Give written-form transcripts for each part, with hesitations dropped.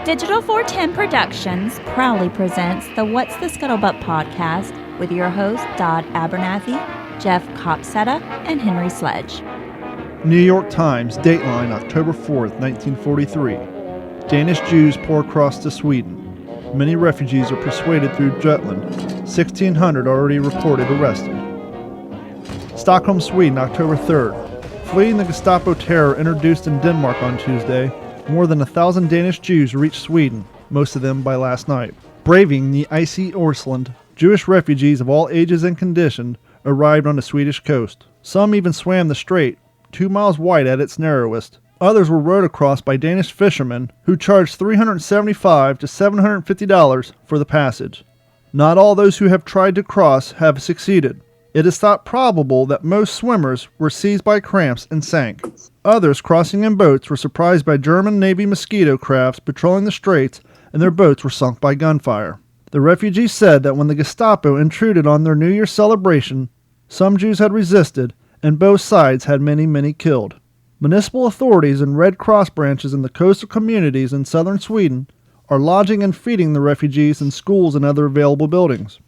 Digital 410 Productions proudly presents the What's the Scuttlebutt podcast with your hosts Dodd Abernathy, Jeff Copsetta, and Henry Sledge. New York Times, Dateline, October 4th, 1943. Danish Jews pour across to Sweden. Many refugees are persuaded through Jutland. 1,600 already reported arrested. Stockholm, Sweden, October 3rd. Fleeing the Gestapo terror introduced in Denmark on Tuesday, more than 1,000 Danish Jews reached Sweden, most of them by last night. Braving the icy Øresund, Jewish refugees of all ages and condition arrived on the Swedish coast. Some even swam the strait, 2 miles wide at its narrowest. Others were rowed across by Danish fishermen who charged $375 to $750 for the passage. Not all those who have tried to cross have succeeded. It is thought probable that most swimmers were seized by cramps and sank. Others crossing in boats were surprised by German Navy mosquito crafts patrolling the straits, and their boats were sunk by gunfire. The refugees said that when the Gestapo intruded on their New Year celebration, some Jews had resisted, and both sides had many killed. Municipal authorities and Red Cross branches in the coastal communities in southern Sweden are lodging and feeding the refugees in schools and other available buildings.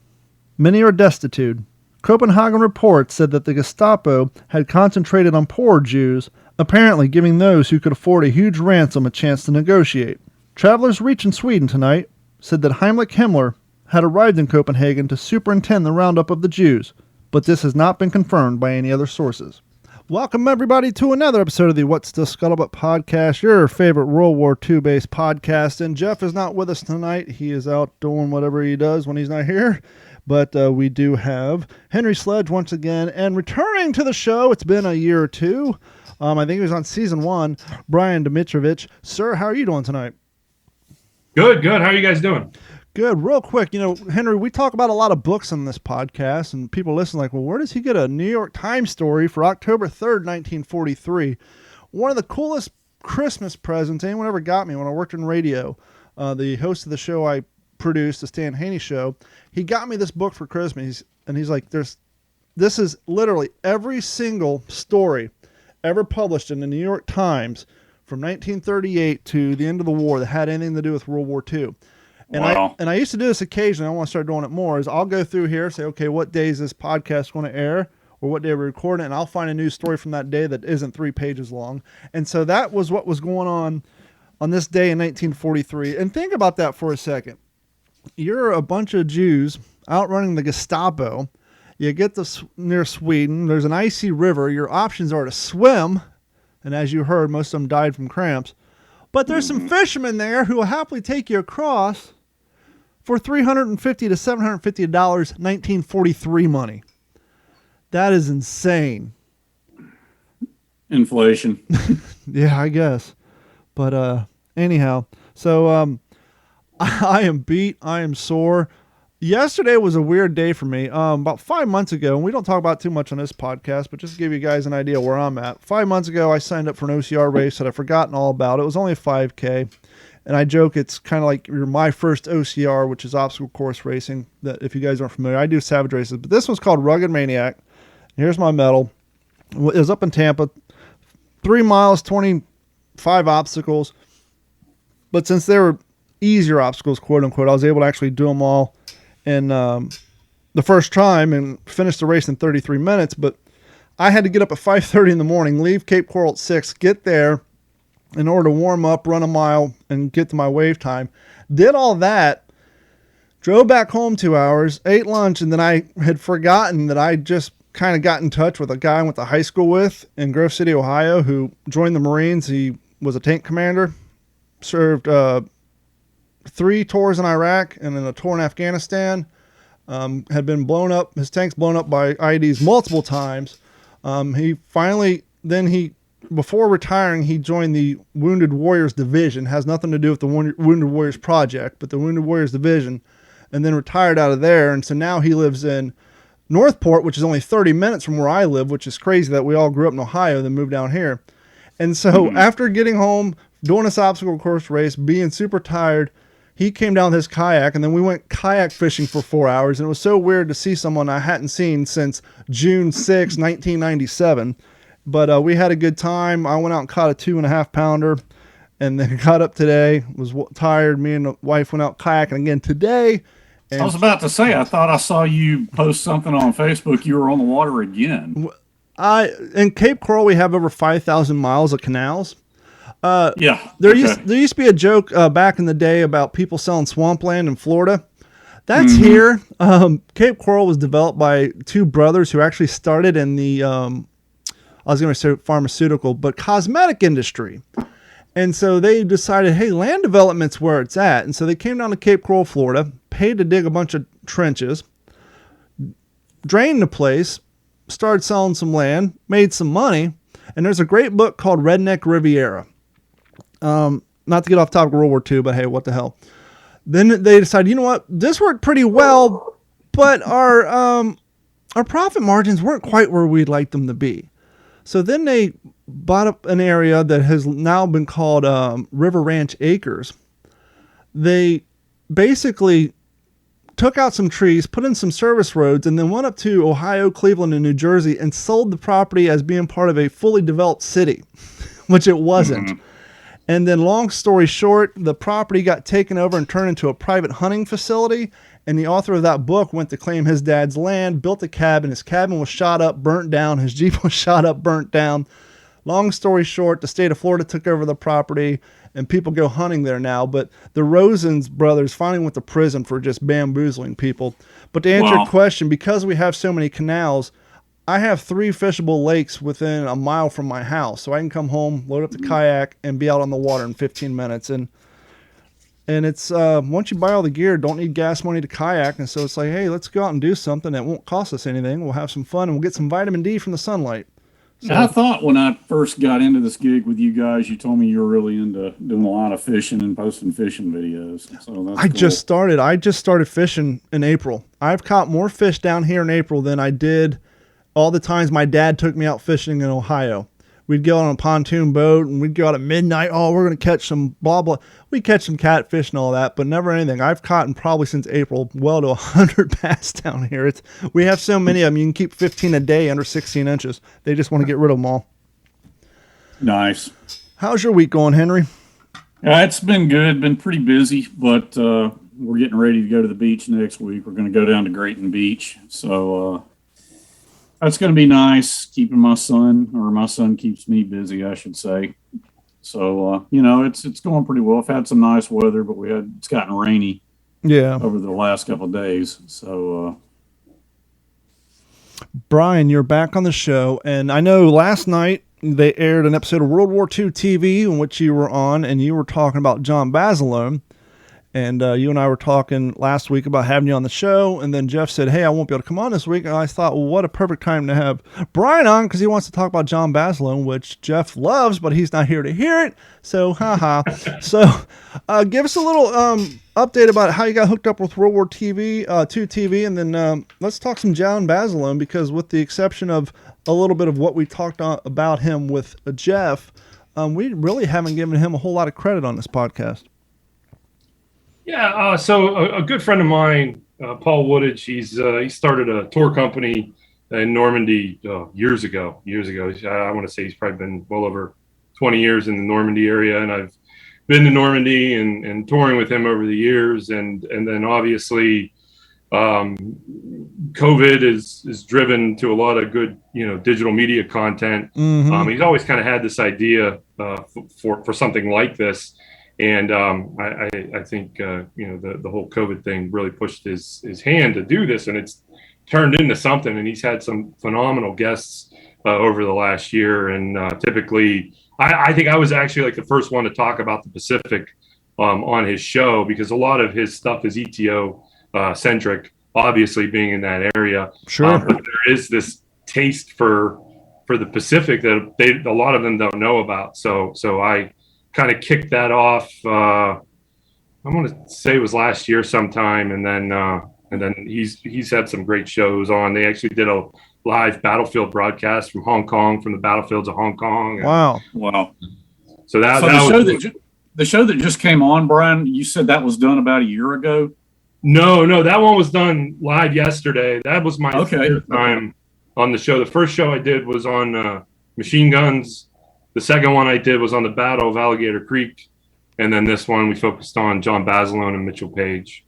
Many are destitute. Copenhagen reports said that the Gestapo had concentrated on poor Jews, apparently giving those who could afford a huge ransom a chance to negotiate. Travelers reaching Sweden tonight said that Heimlich Himmler had arrived in Copenhagen to superintend the roundup of the Jews, but this has not been confirmed by any other sources. Welcome everybody to another episode of the What's the Scuttlebutt podcast, your favorite World War II based podcast. And Jeff is not with us tonight. He is out doing whatever he does when he's not here. But we do have Henry Sledge once again, and returning to the show, it's been a year or two. I think he was on season 1, Brian Domitrovich. Sir, how are you doing tonight? Good. How are you guys doing? Good. Real quick, Henry, we talk about a lot of books on this podcast, and people listen like, well, where does he get a New York Times story for October 3rd, 1943? One of the coolest Christmas presents anyone ever got me when I worked in radio. The host of the show I produced, the Stan Haney Show, he got me this book for Christmas, and he's like, this is literally every single story ever published in the New York Times from 1938 to the end of the war that had anything to do with World War II. And wow. I used to do this occasionally. I want to start doing it more. Is I'll go through here, say, okay, what day is this podcast going to air, or what day we're recording, and I'll find a news story from that day that isn't 3 pages long. And so that was what was going on this day in 1943. And think about that for a second. You're a bunch of Jews outrunning the Gestapo. You get near Sweden. There's an icy river. Your options are to swim, and as you heard, most of them died from cramps. But there's some fishermen there who will happily take you across for $350 to $750 1943 money. That is insane. Inflation. Yeah, I guess. But anyhow, so I am beat. I am sore. Yesterday was a weird day for me. About 5 months ago, and we don't talk about too much on this podcast, but just to give you guys an idea where I'm at. 5 months ago, I signed up for an OCR race that I've forgotten all about. It was only a 5K, and I joke it's kind of like my first OCR, which is obstacle course racing. That if you guys aren't familiar, I do Savage races, but this was called Rugged Maniac. Here's my medal. It was up in Tampa. 3 miles, 25 obstacles. But since they were easier obstacles, quote unquote, I was able to actually do them all in the first time and finish the race in 33 minutes. But I had to get up at 5:30 in the morning, leave Cape Coral at 6, get there in order to warm up, run a mile, and get to my wave time. Did all that, drove back home 2 hours, ate lunch, and then I had forgotten that I just kind of got in touch with a guy I went to high school with in Grove City, Ohio, who joined the Marines. He was a tank commander, served 3 tours in Iraq and then a tour in Afghanistan. Had been blown up, his tank's blown up by IEDs multiple times. Before retiring, he joined the Wounded Warriors Division. Has nothing to do with the Wounded Warriors Project, but the Wounded Warriors Division, and then retired out of there. And so now he lives in Northport, which is only 30 minutes from where I live, which is crazy that we all grew up in Ohio, then moved down here. And so after getting home, doing this obstacle course race, being super tired, he came down with his kayak, and then we went kayak fishing for 4 hours. And it was so weird to see someone I hadn't seen since June 6, 1997. But we had a good time. I went out and caught a 2.5 pounder, and then got up today, was tired. Me and the wife went out kayaking again today. And I was about to say, I thought I saw you post something on Facebook. You were on the water again. In Cape Coral, we have over 5,000 miles of canals. Yeah. There used to be a joke back in the day about people selling swampland in Florida. That's here. Cape Coral was developed by two brothers who actually started in the, I was going to say pharmaceutical, but cosmetic industry. And so they decided, hey, land development's where it's at. And so they came down to Cape Coral, Florida, paid to dig a bunch of trenches, drained the place, started selling some land, made some money. And there's a great book called Redneck Riviera. Not to get off topic of World War II, but hey, what the hell. Then they decided, you know what, this worked pretty well, but our profit margins weren't quite where we'd like them to be. So then they bought up an area that has now been called River Ranch Acres. They basically took out some trees, put in some service roads, and then went up to Ohio, Cleveland, and New Jersey and sold the property as being part of a fully developed city, which it wasn't. And then long story short, the property got taken over and turned into a private hunting facility. And the author of that book went to claim his dad's land, built a cabin. His cabin was shot up, burnt down. His Jeep was shot up, burnt down. Long story short, the state of Florida took over the property and people go hunting there now. But the Rosens brothers finally went to prison for just bamboozling people. But to answer your question, because we have so many canals, I have 3 fishable lakes within a mile from my house. So I can come home, load up the kayak, and be out on the water in 15 minutes. And it's, once you buy all the gear, don't need gas money to kayak. And so it's like, hey, let's go out and do something that won't cost us anything. We'll have some fun and we'll get some vitamin D from the sunlight. So, I thought when I first got into this gig with you guys, you told me you were really into doing a lot of fishing and posting fishing videos. So that's I just started fishing in April. I've caught more fish down here in April than I did all the times my dad took me out fishing in Ohio. We'd go on a pontoon boat and we'd go out at midnight. Oh, we're going to catch some blah, blah. We'd catch some catfish and all that, but never anything. I've caught probably since April well to 100 bass down here. We have so many of them. You can keep 15 a day under 16 inches. They just want to get rid of them all. Nice. How's your week going, Henry? It's been good. Been pretty busy, but we're getting ready to go to the beach next week. We're going to go down to Grayton Beach. So that's going to be nice, keeping my son keeps me busy, I should say. So, it's going pretty well. I've had some nice weather, but it's gotten rainy over the last couple of days. So, Brian, you're back on the show. And I know last night they aired an episode of World War II TV in which you were on, and you were talking about John Basilone. And you and I were talking last week about having you on the show. And then Jeff said, hey, I won't be able to come on this week. And I thought, well, what a perfect time to have Brian on because he wants to talk about John Basilone, which Jeff loves, but he's not here to hear it. So, haha. So give us a little update about how you got hooked up with World War II TV. And then let's talk some John Basilone because with the exception of a little bit of what we talked about him with Jeff, we really haven't given him a whole lot of credit on this podcast. Yeah, so a good friend of mine, Paul Woodage, he started a tour company in Normandy years ago. I want to say he's probably been well over 20 years in the Normandy area, and I've been to Normandy and touring with him over the years. And then obviously COVID is driven to a lot of good, digital media content. Mm-hmm. He's always kind of had this idea for something like this. And I think, the whole COVID thing really pushed his hand to do this, and it's turned into something. And he's had some phenomenal guests over the last year. And typically, I think I was actually like the first one to talk about the Pacific on his show because a lot of his stuff is ETO centric, obviously being in that area. Sure. But there is this taste for the Pacific that a lot of them don't know about. So I kind of kicked that off. I want to say it was last year sometime, and then he's had some great shows on. They actually did a live battlefield broadcast from Hong Kong, from the battlefields of Hong Kong. Wow! So that The show that just came on, Brian, you said that was done about a year ago? No, that one was done live yesterday. That was my third time on the show. The first show I did was on machine guns. The second one I did was on the Battle of Alligator Creek. And then this one we focused on John Basilone and Mitchell Page.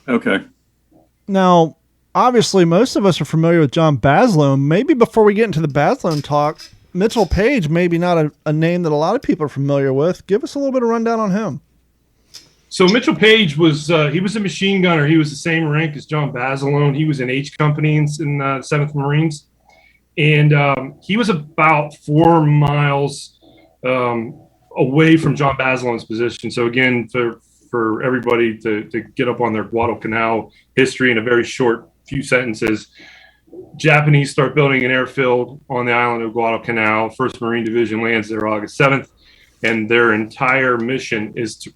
Okay. Now, obviously, most of us are familiar with John Basilone. Maybe before we get into the Basilone talk, Mitchell Page, maybe not a name that a lot of people are familiar with. Give us a little bit of rundown on him. So Mitchell Page was he was a machine gunner. He was the same rank as John Basilone. He was in H Company in 7th Marines. And he was about 4 miles away from John Basilone's position. So again, for everybody to get up on their Guadalcanal history in a very short few sentences, Japanese start building an airfield on the island of Guadalcanal. 1st Marine Division lands there August 7th, and their entire mission is to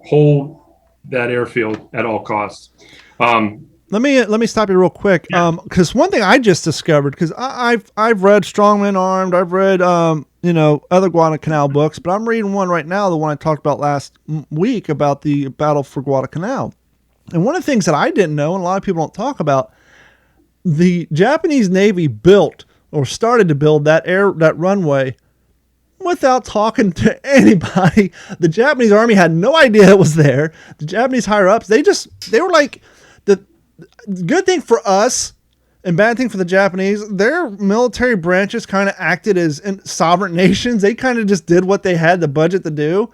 hold that airfield at all costs. Let me stop you real quick, because one thing I just discovered, because I've read Strongmen Armed, I've read other Guadalcanal books, but I'm reading one right now, the one I talked about last week about the battle for Guadalcanal. And one of the things that I didn't know, and a lot of people don't talk about, the Japanese Navy built or started to build that runway without talking to anybody. The Japanese Army had no idea it was there. The Japanese higher ups, they were like, the good thing for us and bad thing for the Japanese, their military branches kind of acted as sovereign nations. They kind of just did what they had the budget to do.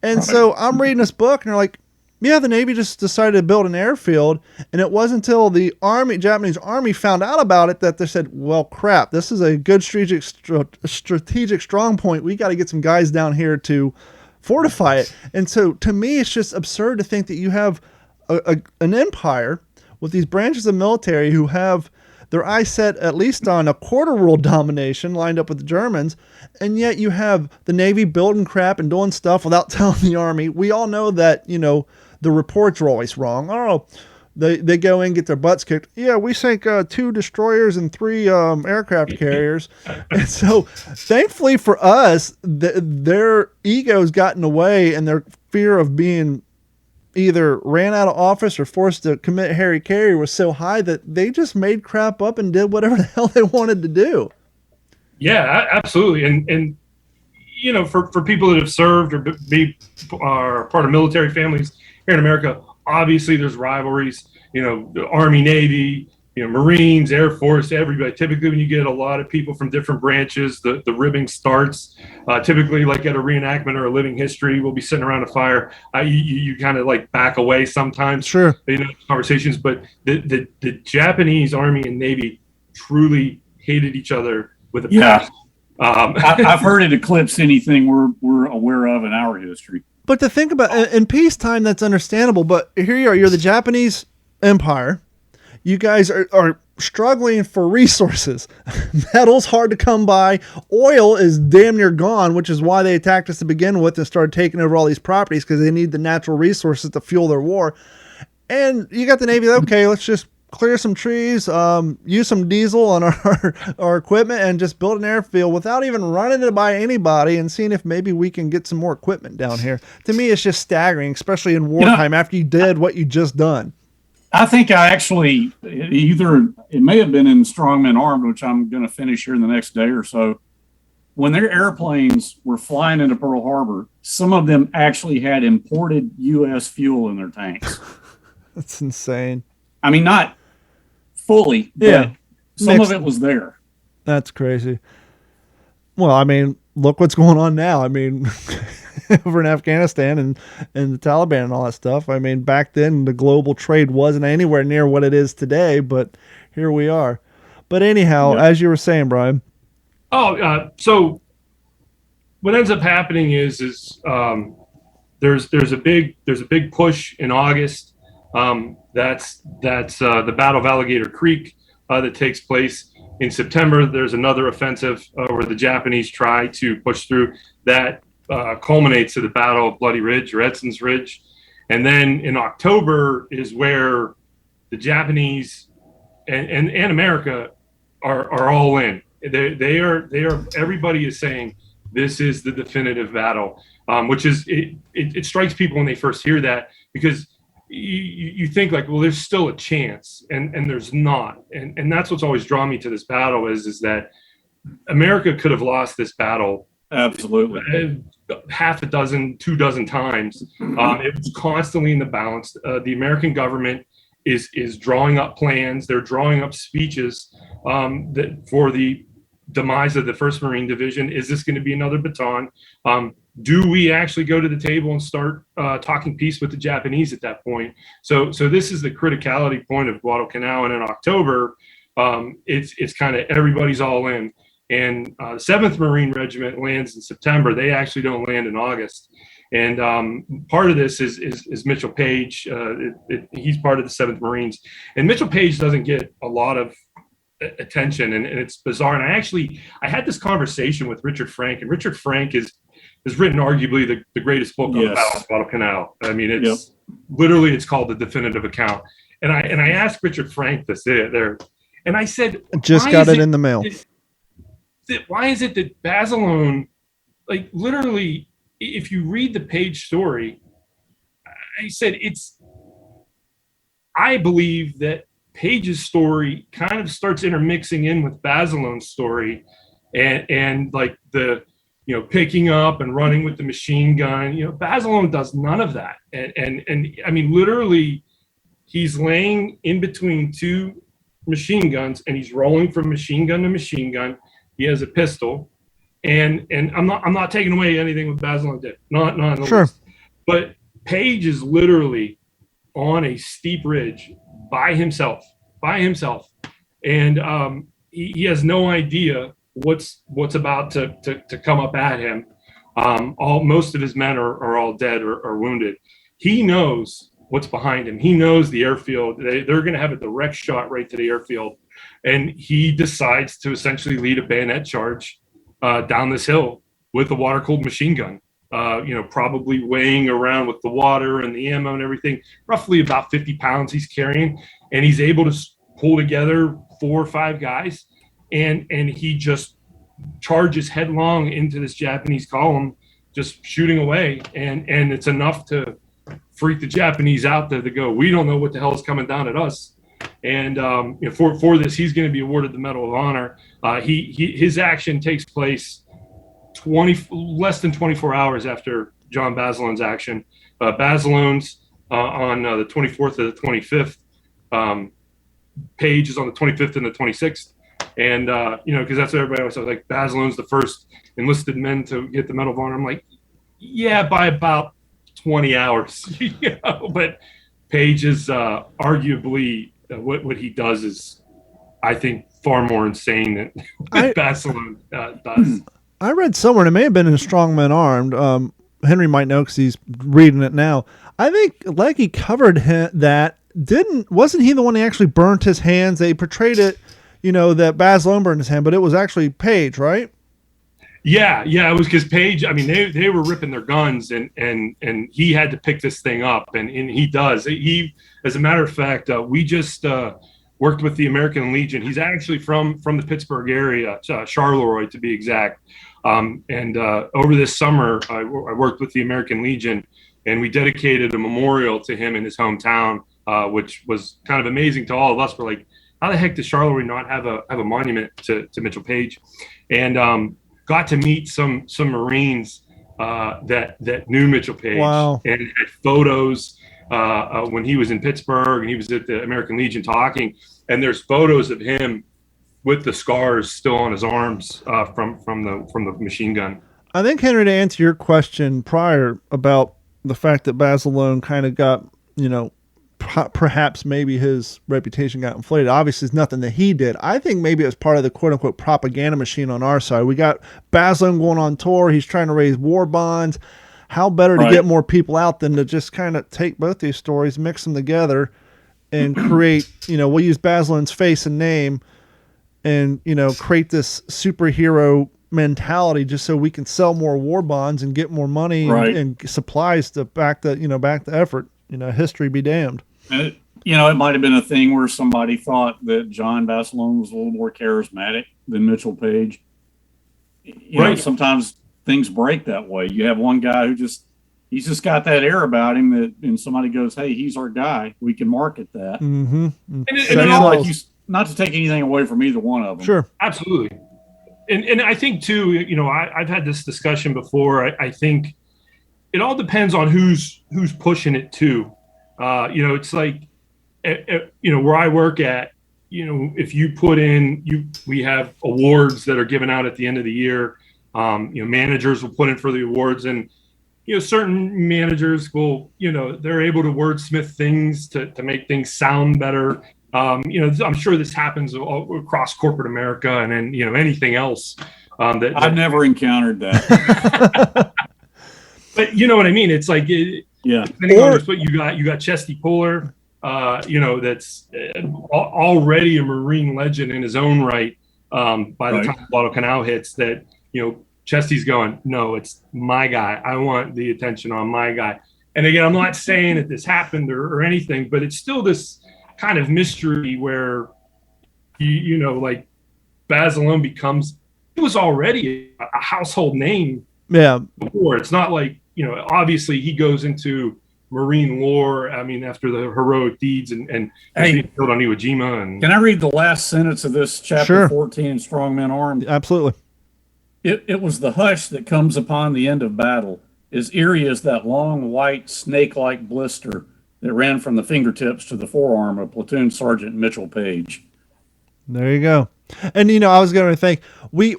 And so I'm reading this book and they're like, yeah, the Navy just decided to build an airfield. And it wasn't until the Japanese Army found out about it that they said, well, crap, this is a good strategic strong point. We got to get some guys down here to fortify it. And so to me, it's just absurd to think that you have an empire with these branches of military who have their eyes set at least on a quarter world domination lined up with the Germans, and yet you have the Navy building crap and doing stuff without telling the Army. We all know that, the reports are always wrong. Oh, they go in, get their butts kicked. Yeah, we sank 2 destroyers and 3 aircraft carriers. And so thankfully for us, their egos got in the way, and their fear of being either ran out of office or forced to commit hara-kiri was so high that they just made crap up and did whatever the hell they wanted to do. Yeah, absolutely. And for people that have served or are part of military families here in America, obviously there's rivalries, the Army, Navy, Marines, Air Force, everybody. Typically when you get a lot of people from different branches, the ribbing starts. Typically like at a reenactment or a living history, we'll be sitting around a fire. You kind of like back away sometimes. Sure. Conversations, but the Japanese Army and Navy truly hated each other with a passion. I've heard it eclipse anything we're aware of in our history. But to think about, in peacetime, that's understandable. But here you are, you're the Japanese Empire. You guys are struggling for resources. Metal's hard to come by. Oil is damn near gone, which is why they attacked us to begin with and started taking over all these properties, because they need the natural resources to fuel their war. And you got the Navy, okay, let's just clear some trees, use some diesel on our equipment, and just build an airfield without even running it by anybody and seeing if maybe we can get some more equipment down here. To me, it's just staggering, especially in wartime after you did what you just done. I think it may have been in Strongmen Armed, which I'm going to finish here in the next day or so. When their airplanes were flying into Pearl Harbor, some of them actually had imported U.S. fuel in their tanks. That's insane. I mean, not fully, but some of it was there. That's crazy. Well, I mean, look what's going on now. I mean, over in Afghanistan and the Taliban and all that stuff. I mean, back then the global trade wasn't anywhere near what it is today, but here we are. But anyhow, as you were saying, Brian. So what ends up happening is there's a big push in August. That's the Battle of Alligator Creek that takes place in September. There's another offensive where the Japanese try to push through. That culminates at the Battle of Bloody Ridge or Edson's Ridge. And then in October is where the Japanese and America are all in. They are everybody is saying this is the definitive battle, which is, it strikes people when they first hear that, because you think like, well, there's still a chance, and there's not. And that's what's always drawn me to this battle is that America could have lost this battle. Absolutely. Half a dozen, 24 times. It was constantly in the balance. The American government is drawing up plans. They're drawing up speeches that for the demise of the 1st Marine Division. Is this going to be another baton? Do we actually go to the table and start talking peace with the Japanese at that point? So this is the criticality point of Guadalcanal. And in October, it's kind of everybody's all in. And 7th Marine Regiment lands in September. They actually don't land in August. And part of this is Mitchell Page. He's part of the 7th Marines. And Mitchell Page doesn't get a lot of attention, and it's bizarre. And I had this conversation with Richard Frank, and Richard Frank has written arguably the greatest book on the Battle of Guadalcanal. I mean, it's literally, it's called The Definitive Account. And I asked Richard Frank this there, and I said, just got it in the mail. Why is it that Basilone, like literally, if you read the Page story, I said I believe that Page's story kind of starts intermixing in with Basilone's story, and like the, picking up and running with the machine gun. Basilone does none of that, and I mean, literally, he's laying in between 2 machine guns, and he's rolling from machine gun to machine gun. He has a pistol, and I'm not taking away anything with Basilone did, not in the least. But Page is literally on a steep ridge by himself, and he has no idea what's about to come up at him. Most of his men are all dead or wounded. He knows what's behind him. He knows the airfield. They're going to have a direct shot right to the airfield. And he decides to essentially lead a bayonet charge down this hill with a water-cooled machine gun, probably weighing around with the water and the ammo and everything, roughly about 50 pounds he's carrying. And he's able to pull together 4 or 5 guys, and he just charges headlong into this Japanese column, just shooting away. And it's enough to freak the Japanese out there to go, we don't know what the hell is coming down at us. And for this, he's going to be awarded the Medal of Honor. His action takes place less than 24 hours after John Basilone's action. Basilone's on the 24th or the 25th. Page is on the 25th and the 26th. And, because that's what everybody always says, like, Basilone's the first enlisted men to get the Medal of Honor. I'm like, yeah, by about 20 hours, but Page is arguably, what he does is, I think, far more insane than what Basilone does. I read somewhere, and it may have been in Strong Men Armed. Henry might know because he's reading it now. I think Legge covered that. Wasn't he the one that actually burnt his hands? They portrayed it, that Basilone burned his hand, but it was actually Page, right? Yeah, it was because Page, I mean, they were ripping their guns, and he had to pick this thing up, and he does. He, as a matter of fact, we just worked with the American Legion. He's actually from the Pittsburgh area, Charleroi to be exact. And over this summer, I worked with the American Legion, and we dedicated a memorial to him in his hometown, which was kind of amazing to all of us. We're like, how the heck does Charleroi not have a monument to Mitchell Page? And got to meet some Marines that knew Mitchell Page. Wow. And had photos when he was in Pittsburgh, and he was at the American Legion talking. And there's photos of him with the scars still on his arms from the machine gun. I think, Henry, to answer your question prior about the fact that Basilone kind of got, perhaps maybe his reputation got inflated. Obviously, it's nothing that he did. I think maybe it was part of the quote-unquote propaganda machine on our side. We got Basilone going on tour. He's trying to raise war bonds. How better to get more people out than to just kind of take both these stories, mix them together, and create, we'll use Basilone's face and name and, create this superhero mentality just so we can sell more war bonds and get more money and supplies to back the effort. History be damned. It might have been a thing where somebody thought that John Basilone was a little more charismatic than Mitchell Page. Sometimes things break that way. You have one guy who he's just got that air about him that, and somebody goes, "Hey, he's our guy. We can market that." Mm-hmm. And not to take anything away from either one of them. Sure, absolutely. And I think too, I've had this discussion before. I think it all depends on who's pushing it too. It's like, where I work at, if you put in, we have awards that are given out at the end of the year. Managers will put in for the awards, and certain managers will, they're able to wordsmith things to make things sound better. I'm sure this happens all across corporate America, and then anything else. I've never encountered that. But you know what I mean? It's like, depending on what you got Chesty Puller, that's already a Marine legend in his own right. By the time Guadalcanal hits, that Chesty's going, no, it's my guy. I want the attention on my guy. And again, I'm not saying that this happened or anything, but it's still this kind of mystery where like Basilone becomes, it was already a household name. Yeah. Before. It's not like, obviously he goes into Marine lore. I mean, after the heroic deeds and being killed on Iwo Jima. And can I read the last sentence of this chapter 14, Strong Men Armed? Absolutely. It was the hush that comes upon the end of battle, as eerie as that long, white, snake-like blister that ran from the fingertips to the forearm of Platoon Sergeant Mitchell Page. There you go. And, I was going to think, we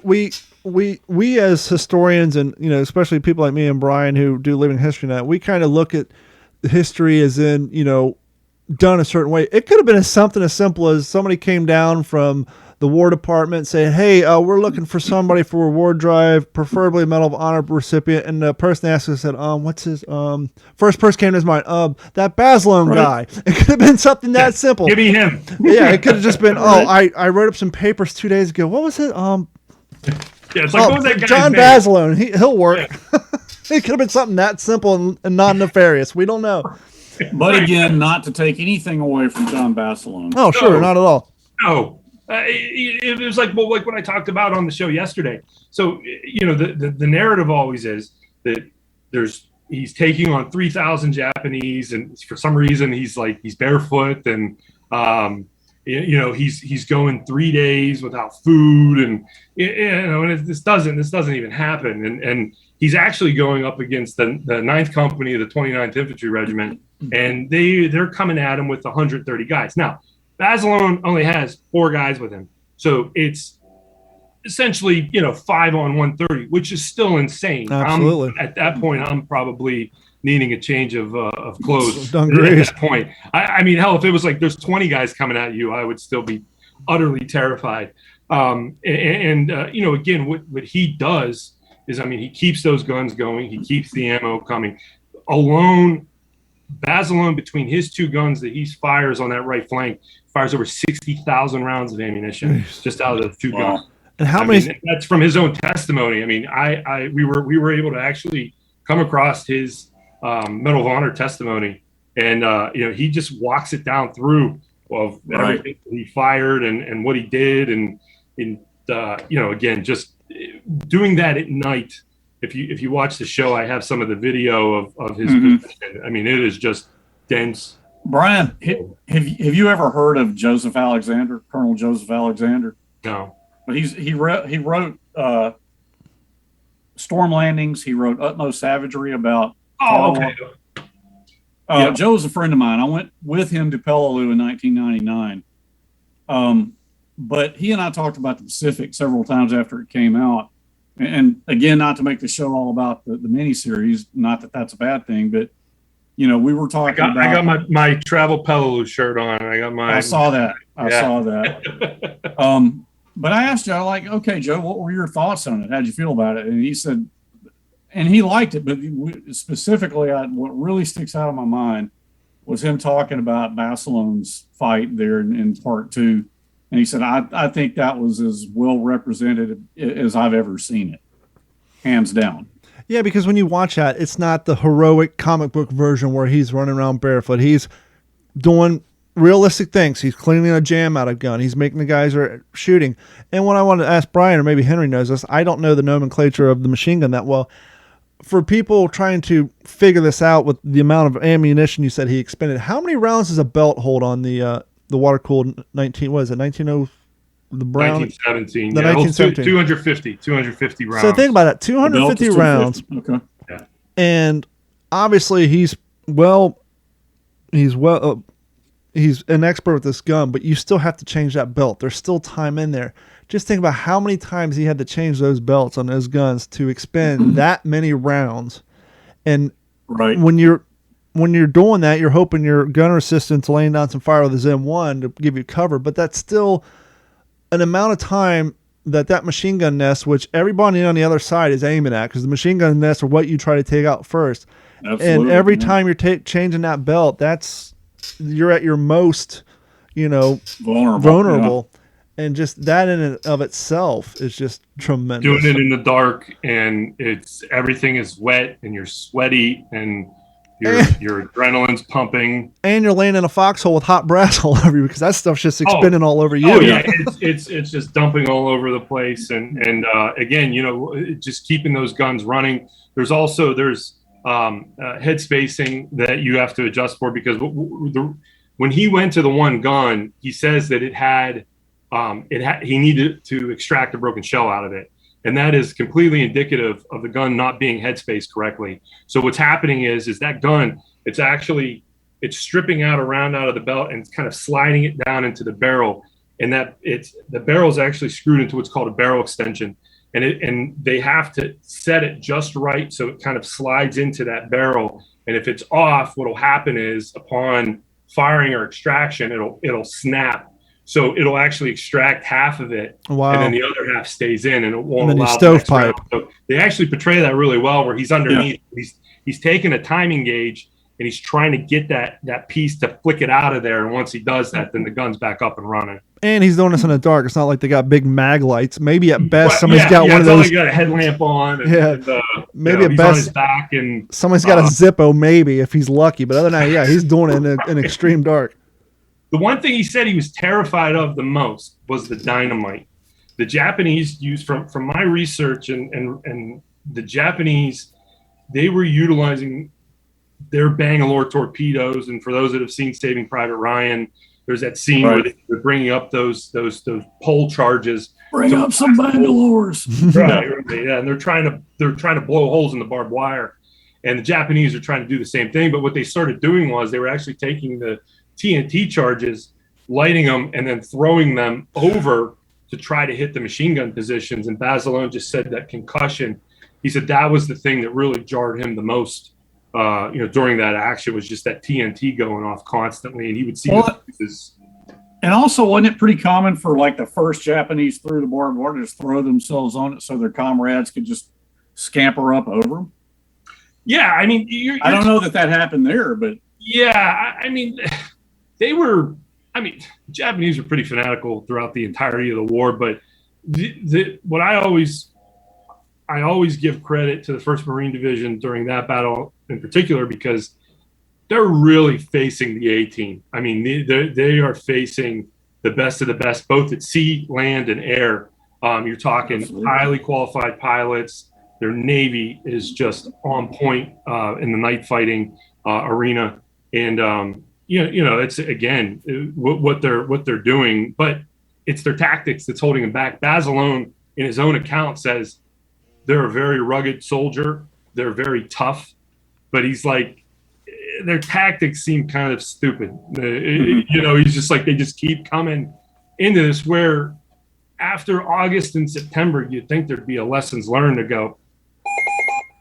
as historians and, especially people like me and Brian who do living history now, we kind of look at history as in, done a certain way. It could have been something as simple as somebody came down from the War Department saying, hey, we're looking for somebody for a reward drive, preferably a Medal of Honor recipient. And the person asked us, said, what's his, first person came to his mind, that Basilone guy. It could have been something that simple. Give me him. Yeah, it could have just been, I wrote up some papers 2 days ago. What was it? It's like, what was that guy's John name? Basilone. He'll work. Yeah. It could have been something that simple and non-nefarious. We don't know. But again, not to take anything away from John Basilone. Oh, sure, not at all. No. It was like what I talked about on the show yesterday. So, the narrative always is that he's taking on 3,000 Japanese, and for some reason he's barefoot, and he's going 3 days without food, and and this doesn't even happen, and he's actually going up against the 9th Company of the 29th Infantry Regiment, and they're coming at him with 130 guys. Now, Basilone only has 4 guys with him. So it's essentially, 5 on 130, which is still insane. Absolutely. At that point, I'm probably needing a change of clothes at that point. I mean, hell, if it was like there's 20 guys coming at you, I would still be utterly terrified. Again, what he does is, he keeps those guns going. He keeps the ammo coming. Alone, Basilone, between his 2 guns that he fires on that right flank, fires over 60,000 rounds of ammunition just out of the 2 guns. And how many? That's from his own testimony. I mean, we were able to actually come across his Medal of Honor testimony, and he just walks it down through of everything he fired and what he did, and again, just doing that at night. If you watch the show, I have some of the video of his position. I mean, it is just dense. Brian, have you ever heard of Joseph Alexander, Colonel Joseph Alexander? No. But he wrote Storm Landings. He wrote Utmost Savagery about. Oh, okay. Joe's a friend of mine. I went with him to Peleliu in 1999. But he and I talked about the Pacific several times after it came out. And again, not to make the show all about the miniseries, not that that's a bad thing, but we were talking about. I got my travel Peleliu shirt on. I saw that. I saw that. But I asked Joe, okay, Joe, what were your thoughts on it? How'd you feel about it? And he said, and he liked it, but specifically, what really sticks out of my mind was him talking about Basilone's fight there in part 2. And he said, I think that was as well represented as I've ever seen it, hands down. Yeah, because when you watch that, it's not the heroic comic book version where he's running around barefoot. He's doing realistic things. He's cleaning a jam out of gun. He's making the guys are shooting. And what I want to ask Brian, or maybe Henry knows this, I don't know the nomenclature of the machine gun that well. For people trying to figure this out with the amount of ammunition you said he expended, how many rounds does a belt hold on the water-cooled 19, what is it, 19, the brown? 1917. The yeah, 1917. 250 rounds. So think about that, 250 rounds. Okay. Yeah. And obviously he's an expert with this gun, but you still have to change that belt. There's still time in there. Just think about how many times he had to change those belts on those guns to expend that many rounds. And right. when you're doing that, you're hoping your gunner assistant's laying down some fire with his M1 to give you cover, but that's still an amount of time that machine gun nest, which everybody on the other side is aiming at, because the machine gun nests are what you try to take out first. Absolutely, and every time you're changing that belt, you're at your most, vulnerable. Yeah. And just that in and of itself is just tremendous. Doing it in the dark, and everything is wet, and you're sweaty, and your adrenaline's pumping, and you're laying in a foxhole with hot brass all over you, because that stuff's just expending all over you. Oh yeah, it's just dumping all over the place, and again, just keeping those guns running. There's head spacing that you have to adjust for, because when he went to the one gun, he says that he needed to extract a broken shell out of it. And that is completely indicative of the gun not being headspaced correctly. So what's happening is that gun, it's stripping out a round out of the belt and it's kind of sliding it down into the barrel. And the barrel is actually screwed into what's called a barrel extension. And they have to set it just right so it kind of slides into that barrel. And if it's off, what'll happen is upon firing or extraction, it'll snap. So it'll actually extract half of it, wow. And then the other half stays in, and it won't and then allow the stovepipe. So they actually portray that really well, where he's underneath. Yeah. He's taking a timing gauge, and he's trying to get that piece to flick it out of there. And once he does that, then the gun's back up and running. And he's doing this in the dark. It's not like they got big mag lights. Maybe at best somebody's got one of those. He's got a headlamp on. And, maybe at he's best on his back, and somebody's got a Zippo, maybe if he's lucky. But other than that, he's doing it in extreme dark. The one thing he said he was terrified of the most was the dynamite. The Japanese used, from my research, and the Japanese, they were utilizing their Bangalore torpedoes. And for those that have seen Saving Private Ryan, there's that scene where they're bringing up those pole charges. Bring up some Bangalores. Right, yeah. And they're trying to blow holes in the barbed wire. And the Japanese are trying to do the same thing. But what they started doing was they were actually taking the TNT charges, lighting them, and then throwing them over to try to hit the machine gun positions. And Basilone just said that concussion, he said that was the thing that really jarred him the most, during that action, was just that TNT going off constantly. And he would see this. And also, wasn't it pretty common for like the first Japanese through the barbed wire to just throw themselves on it so their comrades could just scamper up over them? Yeah, I mean, I don't know that happened there, but yeah, I mean, the Japanese were pretty fanatical throughout the entirety of the war, but what I always give credit to the 1st Marine Division during that battle in particular, because they're really facing the A team. I mean, they are facing the best of the best, both at sea, land, and air. You're talking Absolutely. Highly qualified pilots. Their Navy is just on point in the night fighting arena. And, it's, again, what they're doing, but it's their tactics that's holding them back. Basilone, in his own account, says they're a very rugged soldier. They're very tough, but he's like, their tactics seem kind of stupid. He's just like, they just keep coming into this, where after August and September, you'd think thered be a lessons learned to go,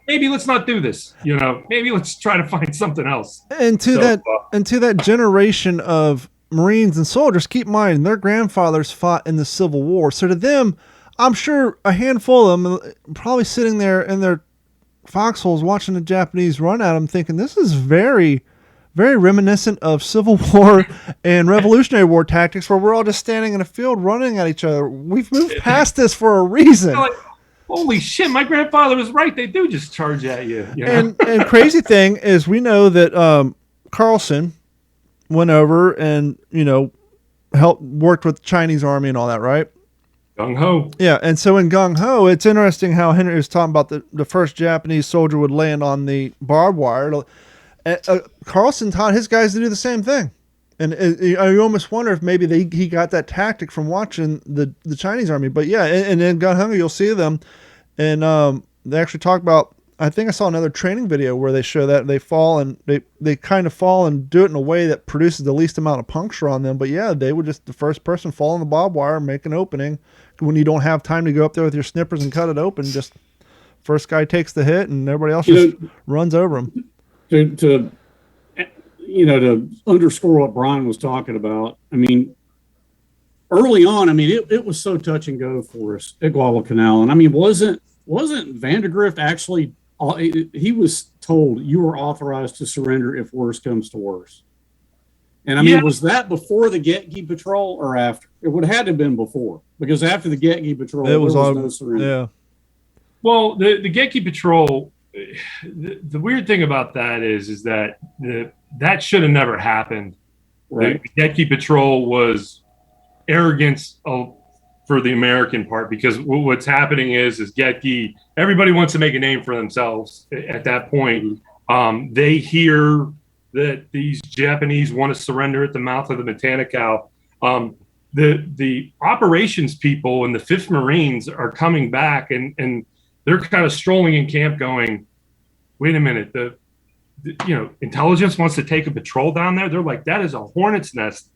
maybe let's not do this. Maybe let's try to find something else. And to that generation of Marines and soldiers, keep in mind their grandfathers fought in the Civil War. So to them, I'm sure a handful of them probably sitting there in their foxholes watching the Japanese run at them, thinking this is very, very reminiscent of Civil War and Revolutionary War tactics, where we're all just standing in a field running at each other. We've moved past this for a reason. Holy shit, my grandfather was right. They do just charge at you. And crazy thing is, we know that Carlson, went over and, worked with the Chinese army and all that, right? Gung ho. Yeah, and so in Gung Ho, it's interesting how Henry was talking about the first Japanese soldier would land on the barbed wire. Carlson taught his guys to do the same thing. And you almost wonder if maybe he got that tactic from watching the Chinese army. But yeah, and in Gun Ho, you'll see them. And they actually talk about, I think I saw another training video where they show that they fall and they kind of fall and do it in a way that produces the least amount of puncture on them. But yeah, they would just, the first person fall on the barbed wire, make an opening. When you don't have time to go up there with your snippers and cut it open, just first guy takes the hit and everybody else just runs over him. To underscore what Brian was talking about, I mean, early on, it was so touch and go for us at Guadalcanal. And I mean, wasn't Vandegrift actually, he was told you were authorized to surrender if worse comes to worse. And I mean, was that before the Getke patrol or after? It would have had to have been before, because after the Getke patrol, there was no surrender. Yeah. Well, the Getke patrol, the weird thing about that is that that should have never happened. Right. The Getke patrol was arrogance for the American part, because what's happening is Getke, everybody wants to make a name for themselves at that point. They hear that these Japanese want to surrender at the mouth of the Matanikau. The operations people and the 5th Marines are coming back and they're kind of strolling in camp going, wait a minute, the intelligence wants to take a patrol down there. They're like, that is a hornet's nest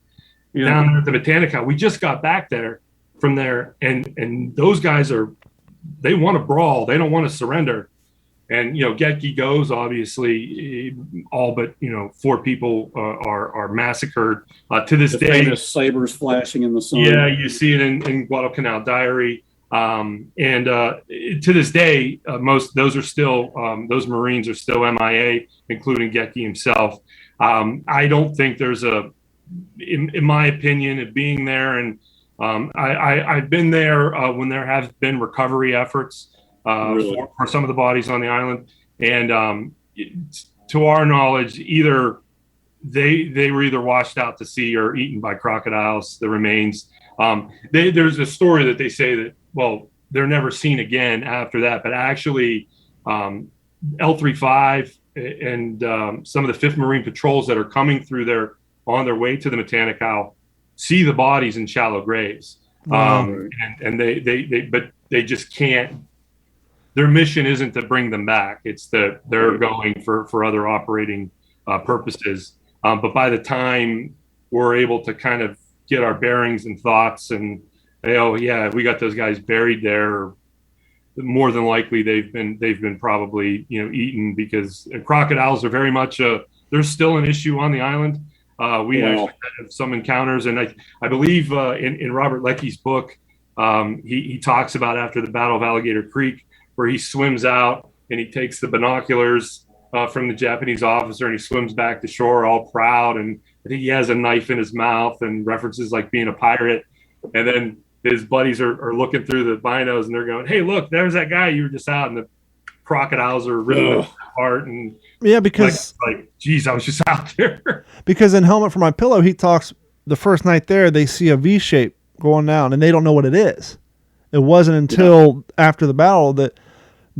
down there at the Matanikau. We just got back there from there, and those guys they want to brawl. They don't want to surrender. And, Getke goes, obviously, all but, 4 people are massired. To this day, famous sabers flashing in the sun. Yeah, you see it in Guadalcanal Diary. And to this day, those Marines are still MIA, including Getke himself. I don't think there's in my opinion, of being there, and I've been there when there have been recovery efforts. Really? For some of the bodies on the island, and to our knowledge, either they were either washed out to sea or eaten by crocodiles. The remains. There's a story that they say that they're never seen again after that. But actually, L35 and some of the 5th Marine patrols that are coming through there on their way to the Matanikau see the bodies in shallow graves, and they just can't. Their mission isn't to bring them back. It's that they're going for other operating purposes. But by the time we're able to kind of get our bearings and thoughts and, we got those guys buried there, more than likely they've been probably, eaten, because crocodiles are very much there's still an issue on the island. We actually had some encounters, and I believe in Robert Leckey's book, he talks about after the Battle of Alligator Creek, where he swims out and he takes the binoculars from the Japanese officer and he swims back to shore all proud. And I think he has a knife in his mouth and references like being a pirate. And then his buddies are looking through the binos and they're going, hey, look, there's that guy you were just out. And the crocodiles are ripping him apart. And because geez, I was just out there. Because in Helmet for My Pillow, he talks the first night there, they see a V shape going down and they don't know what it is. It wasn't until after the battle that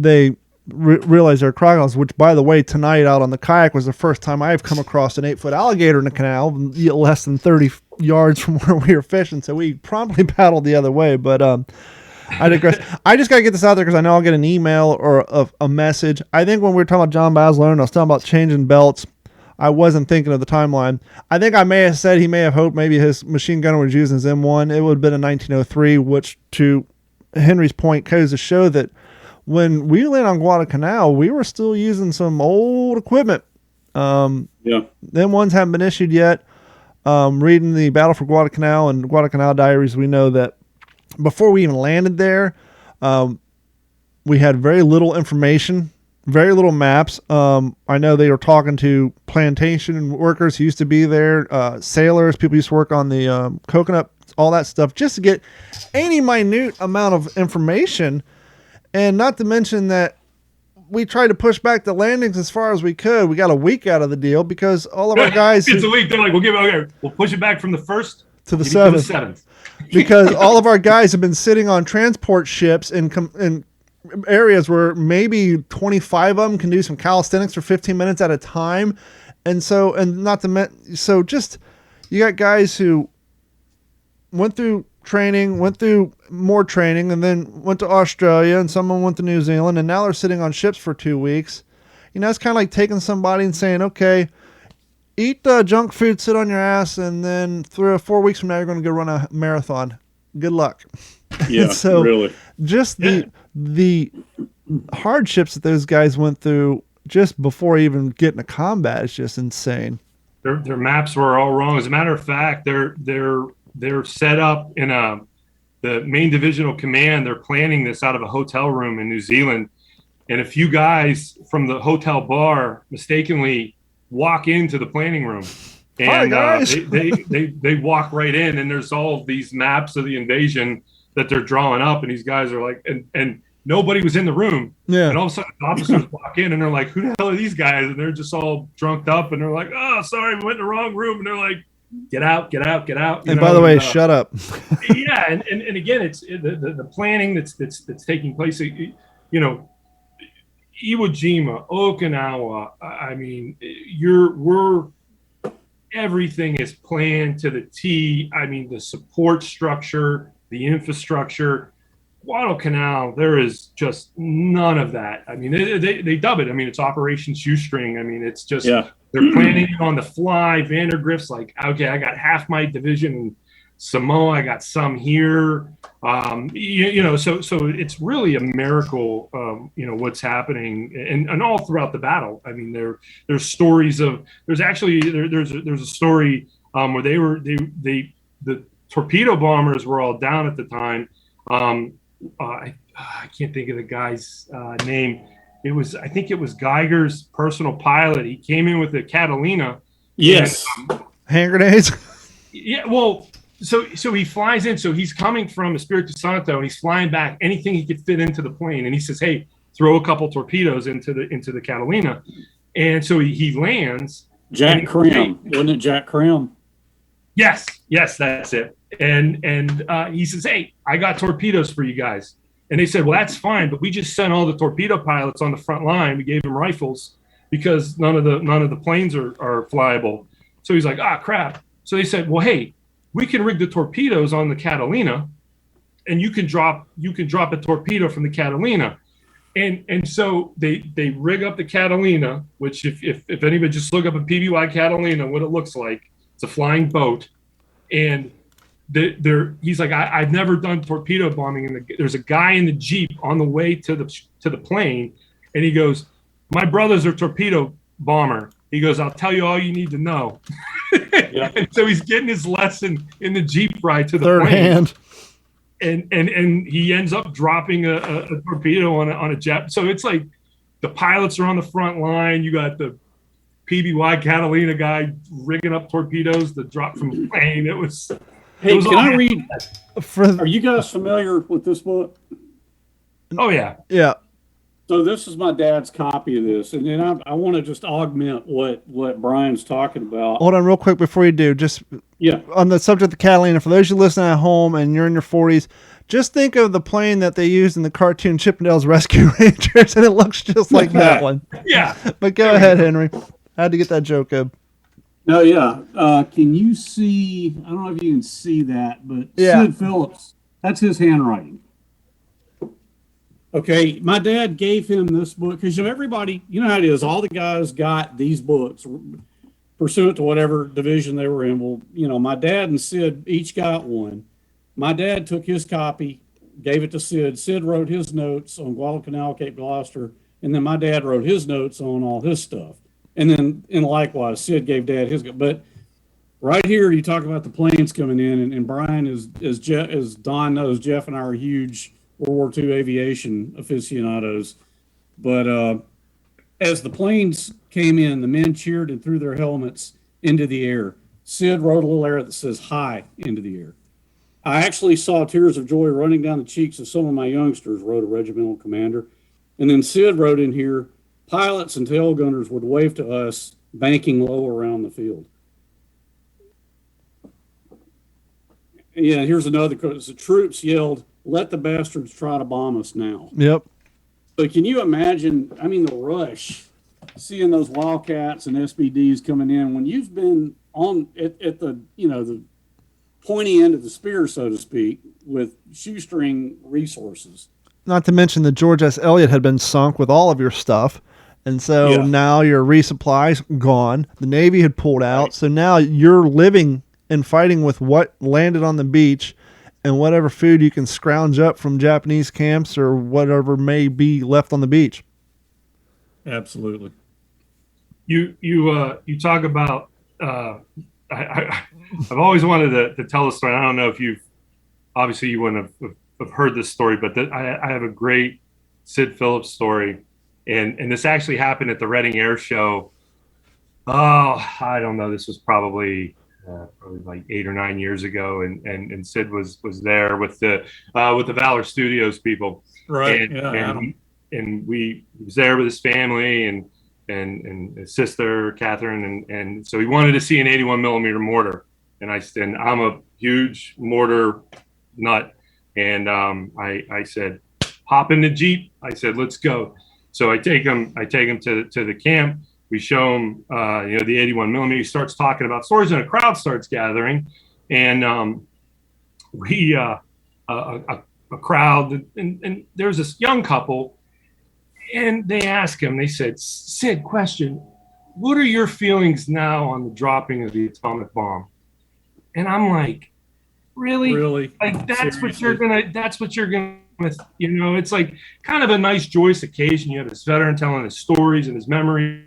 they realized they're crocodiles, which, by the way, tonight out on the kayak was the first time I've come across an 8-foot alligator in the canal, less than 30 yards from where we were fishing. So we promptly paddled the other way. But I digress. I just got to get this out there because I know I'll get an email or a message. I think when we were talking about John Basler and I was talking about changing belts, I wasn't thinking of the timeline. I think I may have said he may have hoped maybe his machine gunner was using his M1. It would have been in 1903, which, to Henry's point, goes to show that when we landed on Guadalcanal, we were still using some old equipment. Them ones haven't been issued yet. Reading the Battle for Guadalcanal and Guadalcanal Diaries, we know that before we even landed there, we had very little information, very little maps. I know they were talking to plantation workers who used to be there, sailors, people who used to work on the coconut, all that stuff, just to get any minute amount of information. And not to mention that we tried to push back the landings as far as we could. We got a week out of the deal because all of our guys. It's a week. They're like, we'll push it back from the 1st to the 7th. Because all of our guys have been sitting on transport ships in areas where maybe 25 of them can do some calisthenics for 15 minutes at a time. And so, you got guys who went through training, went through more training, and then went to Australia, and someone went to New Zealand, and now they're sitting on ships for 2 weeks. It's kind of like taking somebody and saying, okay, eat junk food, sit on your ass, and then 3 or 4 weeks from now, you're going to go run a marathon. Good luck. Yeah, so really. Just the hardships that those guys went through just before even getting to combat is just insane. Their maps were all wrong. As a matter of fact, they're set up in the main divisional command. They're planning this out of a hotel room in New Zealand, and a few guys from the hotel bar mistakenly walk into the planning room, and hi, guys. they walk right in, and there's all of these maps of the invasion that they're drawing up, and these guys are like, and nobody was in the room. Yeah. And all of a sudden, the officers walk in, and they're like, "Who the hell are these guys?" And they're just all drunked up, and they're like, "Oh, sorry, we went in the wrong room." And they're like, "Get out, get out, get out." And by the way, shut up. Yeah, and again, it's the planning that's taking place. Iwo Jima, Okinawa. I mean, everything is planned to the T. I mean, the support structure, the infrastructure. Guadalcanal, there is just none of that. I mean, they dub it. I mean, it's Operation Shoestring. I mean, it's just they're planning on the fly. Vandergrift's like, okay, I got half my division in Samoa. I got some here. So it's really a miracle. What's happening and all throughout the battle. I mean, there's stories of there's a story where the torpedo bombers were all down at the time. I can't think of the guy's name. I think it was Geiger's personal pilot. He came in with a Catalina. Yes. And, hand grenades. Yeah. Well, so he flies in. So he's coming from Espiritu Santo, and he's flying back anything he could fit into the plane. And he says, "Hey, throw a couple torpedoes into the Catalina." And so he lands. Jack Crim, wasn't it Jack Crim? Yes, that's it. And he says, "Hey, I got torpedoes for you guys." And they said, "Well, that's fine, but we just sent all the torpedo pilots on the front line. We gave them rifles because none of the planes are flyable." So he's like, "Ah, crap." So they said, "Well, hey, we can rig the torpedoes on the Catalina, and you can drop a torpedo from the Catalina." And so they rig up the Catalina, which if anybody just look up a PBY Catalina, what it looks like, it's a flying boat. And he's like, I've never done torpedo bombing. There's a guy in the Jeep on the way to the plane, and he goes, "My brother's a torpedo bomber." He goes, "I'll tell you all you need to know." Yeah. And so he's getting his lesson in the Jeep ride to the third plane. hand. And he ends up dropping a torpedo on a jet. So it's like the pilots are on the front line. You got the PBY Catalina guy rigging up torpedoes to drop from the plane. It was. Hey, can I read? Are you guys familiar with this book? Oh yeah. Yeah. So this is my dad's copy of this, and then I want to just augment what Brian's talking about. Hold on real quick before you do. Just on the subject of the Catalina, for those you listening at home and you're in your 40s, just think of the plane that they used in the cartoon Chippendales Rescue Rangers, and it looks just like that one. Yeah. But go ahead, Henry. I had to get that joke up. No, yeah. Can you see? I don't know if you can see that, but Sid Phillips, that's his handwriting. Okay, my dad gave him this book because everybody, you know how it is. All the guys got these books pursuant to whatever division they were in. Well, my dad and Sid each got one. My dad took his copy, gave it to Sid. Sid wrote his notes on Guadalcanal, Cape Gloucester, and then my dad wrote his notes on all his stuff. And then, likewise, Sid gave Dad his. But right here, you talk about the planes coming in, and Brian, as Don knows, Jeff and I are huge World War II aviation aficionados. But as the planes came in, the men cheered and threw their helmets into the air. Sid wrote a little arrow that says "Hi" into the air. I actually saw tears of joy running down the cheeks of some of my youngsters, wrote a regimental commander. And then Sid wrote in here, pilots and tail gunners would wave to us, banking low around the field. Yeah, here's another quote. The troops yelled, "Let the bastards try to bomb us now." Yep. So can you imagine, I mean, the rush, seeing those Wildcats and SBDs coming in when you've been on at the, the pointy end of the spear, so to speak, with shoestring resources. Not to mention the George S. Eliot had been sunk with all of your stuff. And so now your resupply's gone. The Navy had pulled out. Right. So now you're living and fighting with what landed on the beach and whatever food you can scrounge up from Japanese camps or whatever may be left on the beach. Absolutely. You talk about, I've always wanted to tell a story. I don't know if obviously you wouldn't have heard this story, but I have a great Sid Phillips story. And this actually happened at the Reading Air Show. Oh, I don't know. This was probably like 8 or 9 years ago. And Sid was there with the Valor Studios people. Right. And he was there with his family and his sister, Catherine. And so he wanted to see an 81 millimeter mortar. And I'm a huge mortar nut. And I said, hop in the Jeep. I said, let's go. So I take him to the camp. We show him, the 81 millimeter. He starts talking about stories, and a crowd starts gathering. And a crowd, and there's this young couple, and they ask him. They said, "Sid, question: what are your feelings now on the dropping of the atomic bomb?" And I'm like, really? Like that's Seriously? What you're gonna. With it's like kind of a nice joyous occasion. You have this veteran telling his stories and his memories,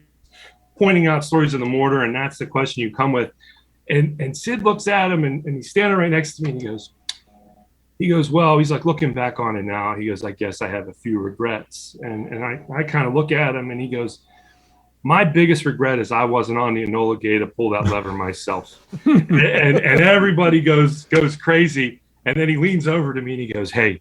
pointing out stories of the mortar, and that's the question you come with. And Sid looks at him, and he's standing right next to me, and he goes, well, he's like looking back on it now. He goes, I guess I have a few regrets. And I kind of look at him, and he goes, my biggest regret is I wasn't on the Enola Gay to pull that lever myself. and everybody goes crazy. And then he leans over to me and he goes, hey,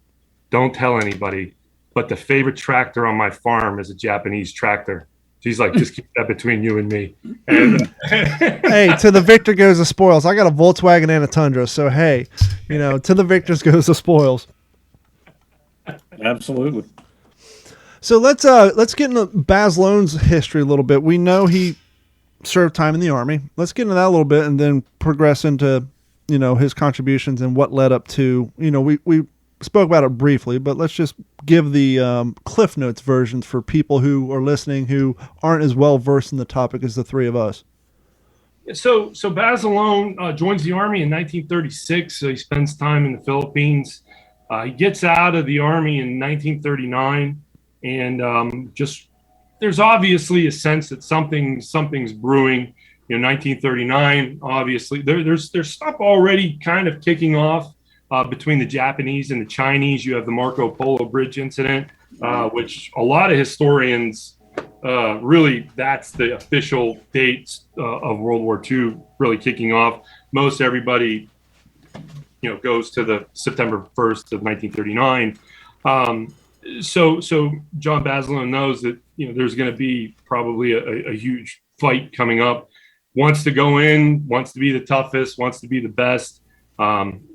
don't tell anybody, but the favorite tractor on my farm is a Japanese tractor. She's like, just keep that between you and me. And, hey, to the victor goes the spoils. I got a Volkswagen and a Tundra, so hey, to the victors goes the spoils. Absolutely. So let's get into Baz Lone's history a little bit. We know he served time in the Army. Let's get into that a little bit and then progress into his contributions and what led up to we spoke about it briefly, but let's just give the Cliff Notes versions for people who are listening who aren't as well versed in the topic as the three of us. So Baz Lone joins the Army in 1936. So he spends time in the Philippines. He gets out of the Army in 1939, and there's obviously a sense that something's brewing. 1939. Obviously, there's stuff already kind of kicking off. Between the Japanese and the Chinese. You have the Marco Polo Bridge incident, which a lot of historians really, that's the official dates of World War II really kicking off. Most everybody, goes to the September 1st of 1939. So John Baz Lone knows that, there's going to be probably a huge fight coming up. Wants to go in, wants to be the toughest, wants to be the best.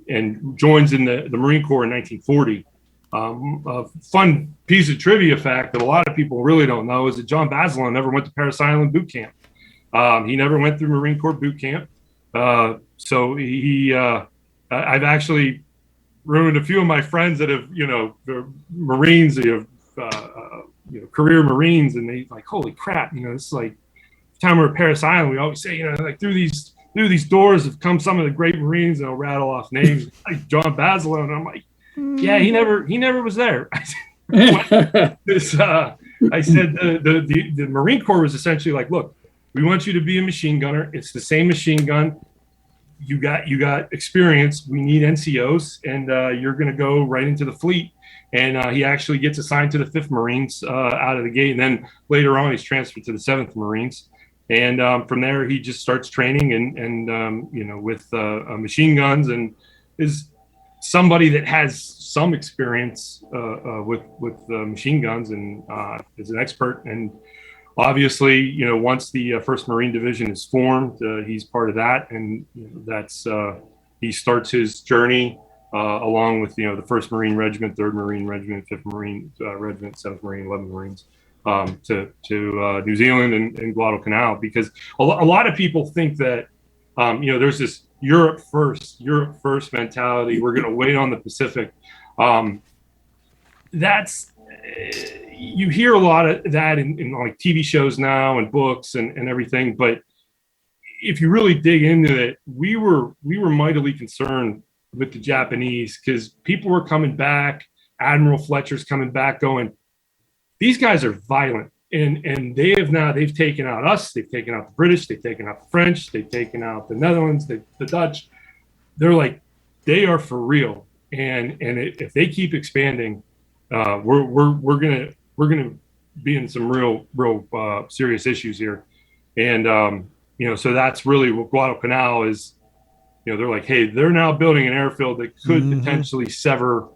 And joins in the Marine Corps in 1940. A fun piece of trivia fact that a lot of people really don't know is that John Baz Lone never went to Parris Island boot camp. He never went through Marine Corps boot camp. So I've actually ruined a few of my friends that have, they're Marines, career Marines, and they like, holy crap, it's like time we're at Parris Island, we always say, like through these doors have come some of the great Marines, and I'll rattle off names like John Baz Lone. And I'm like, yeah, he never was there. I said the Marine Corps was essentially like, look, we want you to be a machine gunner. It's the same machine gun. You got experience. We need NCOs, and you're going to go right into the fleet. And he actually gets assigned to the 5th Marines out of the gate. And then later on, he's transferred to the 7th Marines. And from there, he just starts training and with machine guns, and is somebody that has some experience with machine guns and is an expert. And obviously, once the 1st Marine Division is formed, he's part of that, and that's he starts his journey along with the 1st Marine Regiment, 3rd Marine Regiment, 5th Marine Regiment, 7th Marine, 11th Marines to New Zealand and Guadalcanal, because a lot of people think that there's this Europe first mentality. We're going to wait on the Pacific. That's you hear a lot of that in like TV shows now and books and everything, but if you really dig into it, we were mightily concerned with the Japanese, because people were coming back. Admiral Fletcher's coming back going, these guys are violent, and they've taken out us, they've taken out the British, they've taken out the French, they've taken out the Netherlands, the Dutch. They're like, they are for real, and if they keep expanding, we're gonna be in some real serious issues here, and so that's really what Guadalcanal is. They're like, hey, they're now building an airfield that could potentially sever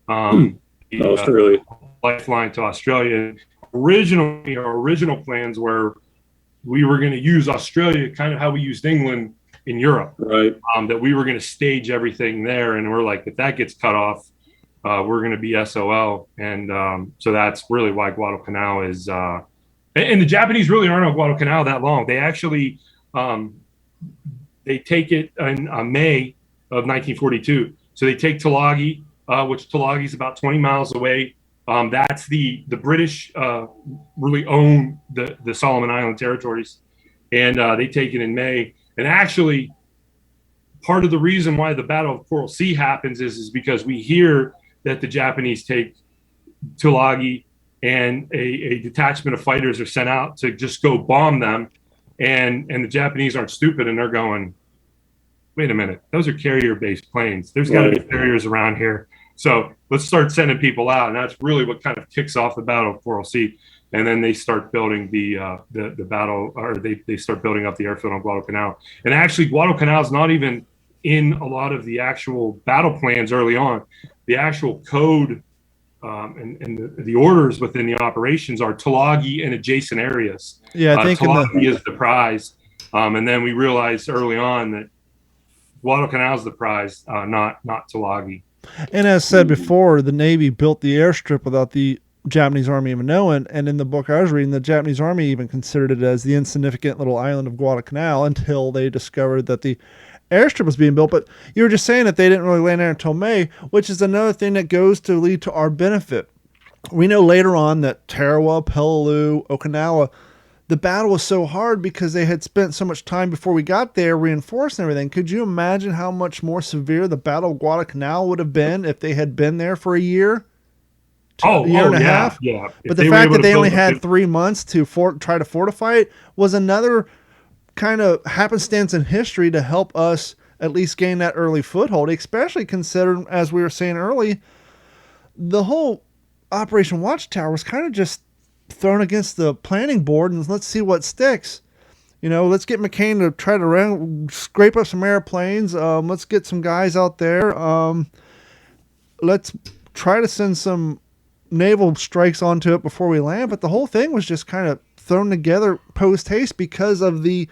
the lifeline to Australia. Originally, our original plans were we were going to use Australia kind of how we used England in Europe, right? That we were going to stage everything there, and we're like, if that gets cut off, we're going to be SOL, and so that's really why Guadalcanal is. And the Japanese really aren't on Guadalcanal that long. They actually they take it in May of 1942. So they take Tulagi, which Tulagi is about 20 miles away. That's the British really own the Solomon Island territories, and they take it in May. And actually, part of the reason why the Battle of Coral Sea happens is because we hear that the Japanese take Tulagi, and a detachment of fighters are sent out to just go bomb them. And the Japanese aren't stupid, and they're going, wait a minute, those are carrier-based planes. There's got to be carriers around here. So let's start sending people out. And that's really what kind of kicks off the Battle of Coral Sea. And then they start building the battle, or they start building up the airfield on Guadalcanal. And actually, Guadalcanal is not even in a lot of the actual battle plans early on. The actual code and the orders within the operations are Tulagi and adjacent areas. Yeah, I think Tulagi is the prize. And then we realized early on that Guadalcanal is the prize, not Tulagi. And as said before, the Navy built the airstrip without the Japanese Army even knowing. And in the book I was reading, the Japanese Army even considered it as the insignificant little island of Guadalcanal until they discovered that the airstrip was being built. But you were just saying that they didn't really land there until May, which is another thing that goes to lead to our benefit. We know later on that Tarawa, Peleliu, Okinawa, the battle was so hard because they had spent so much time before we got there reinforcing everything. Could you imagine how much more severe the Battle of Guadalcanal would have been if they had been there for a year? A year and a half? Yeah. But the fact that they only had 3 months to try to fortify it was another kind of happenstance in history to help us at least gain that early foothold, especially considering, as we were saying early, the whole Operation Watchtower was kind of just thrown against the planning board and let's see what sticks. Let's get McCain to try to scrape up some airplanes. Let's get some guys out there. Let's try to send some naval strikes onto it before we land. But the whole thing was just kind of thrown together post haste because of the,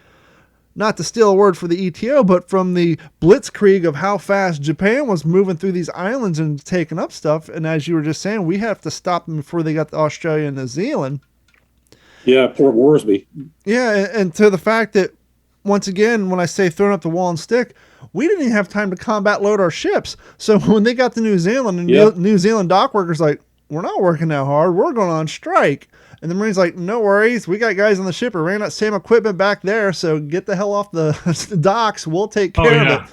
not to steal a word for the ETO, but from the blitzkrieg of how fast Japan was moving through these islands and taking up stuff. And as you were just saying, we have to stop them before they got to Australia and New Zealand. Yeah, Port Moresby. Yeah, and to the fact that, once again, when I say throwing up the wall and stick, we didn't even have time to combat load our ships. So when they got to New Zealand, and New Zealand dock workers like, we're not working that hard, we're going on strike. And the Marines like, no worries, we got guys on the ship who ran that same equipment back there, so get the hell off the docks, we'll take care of it.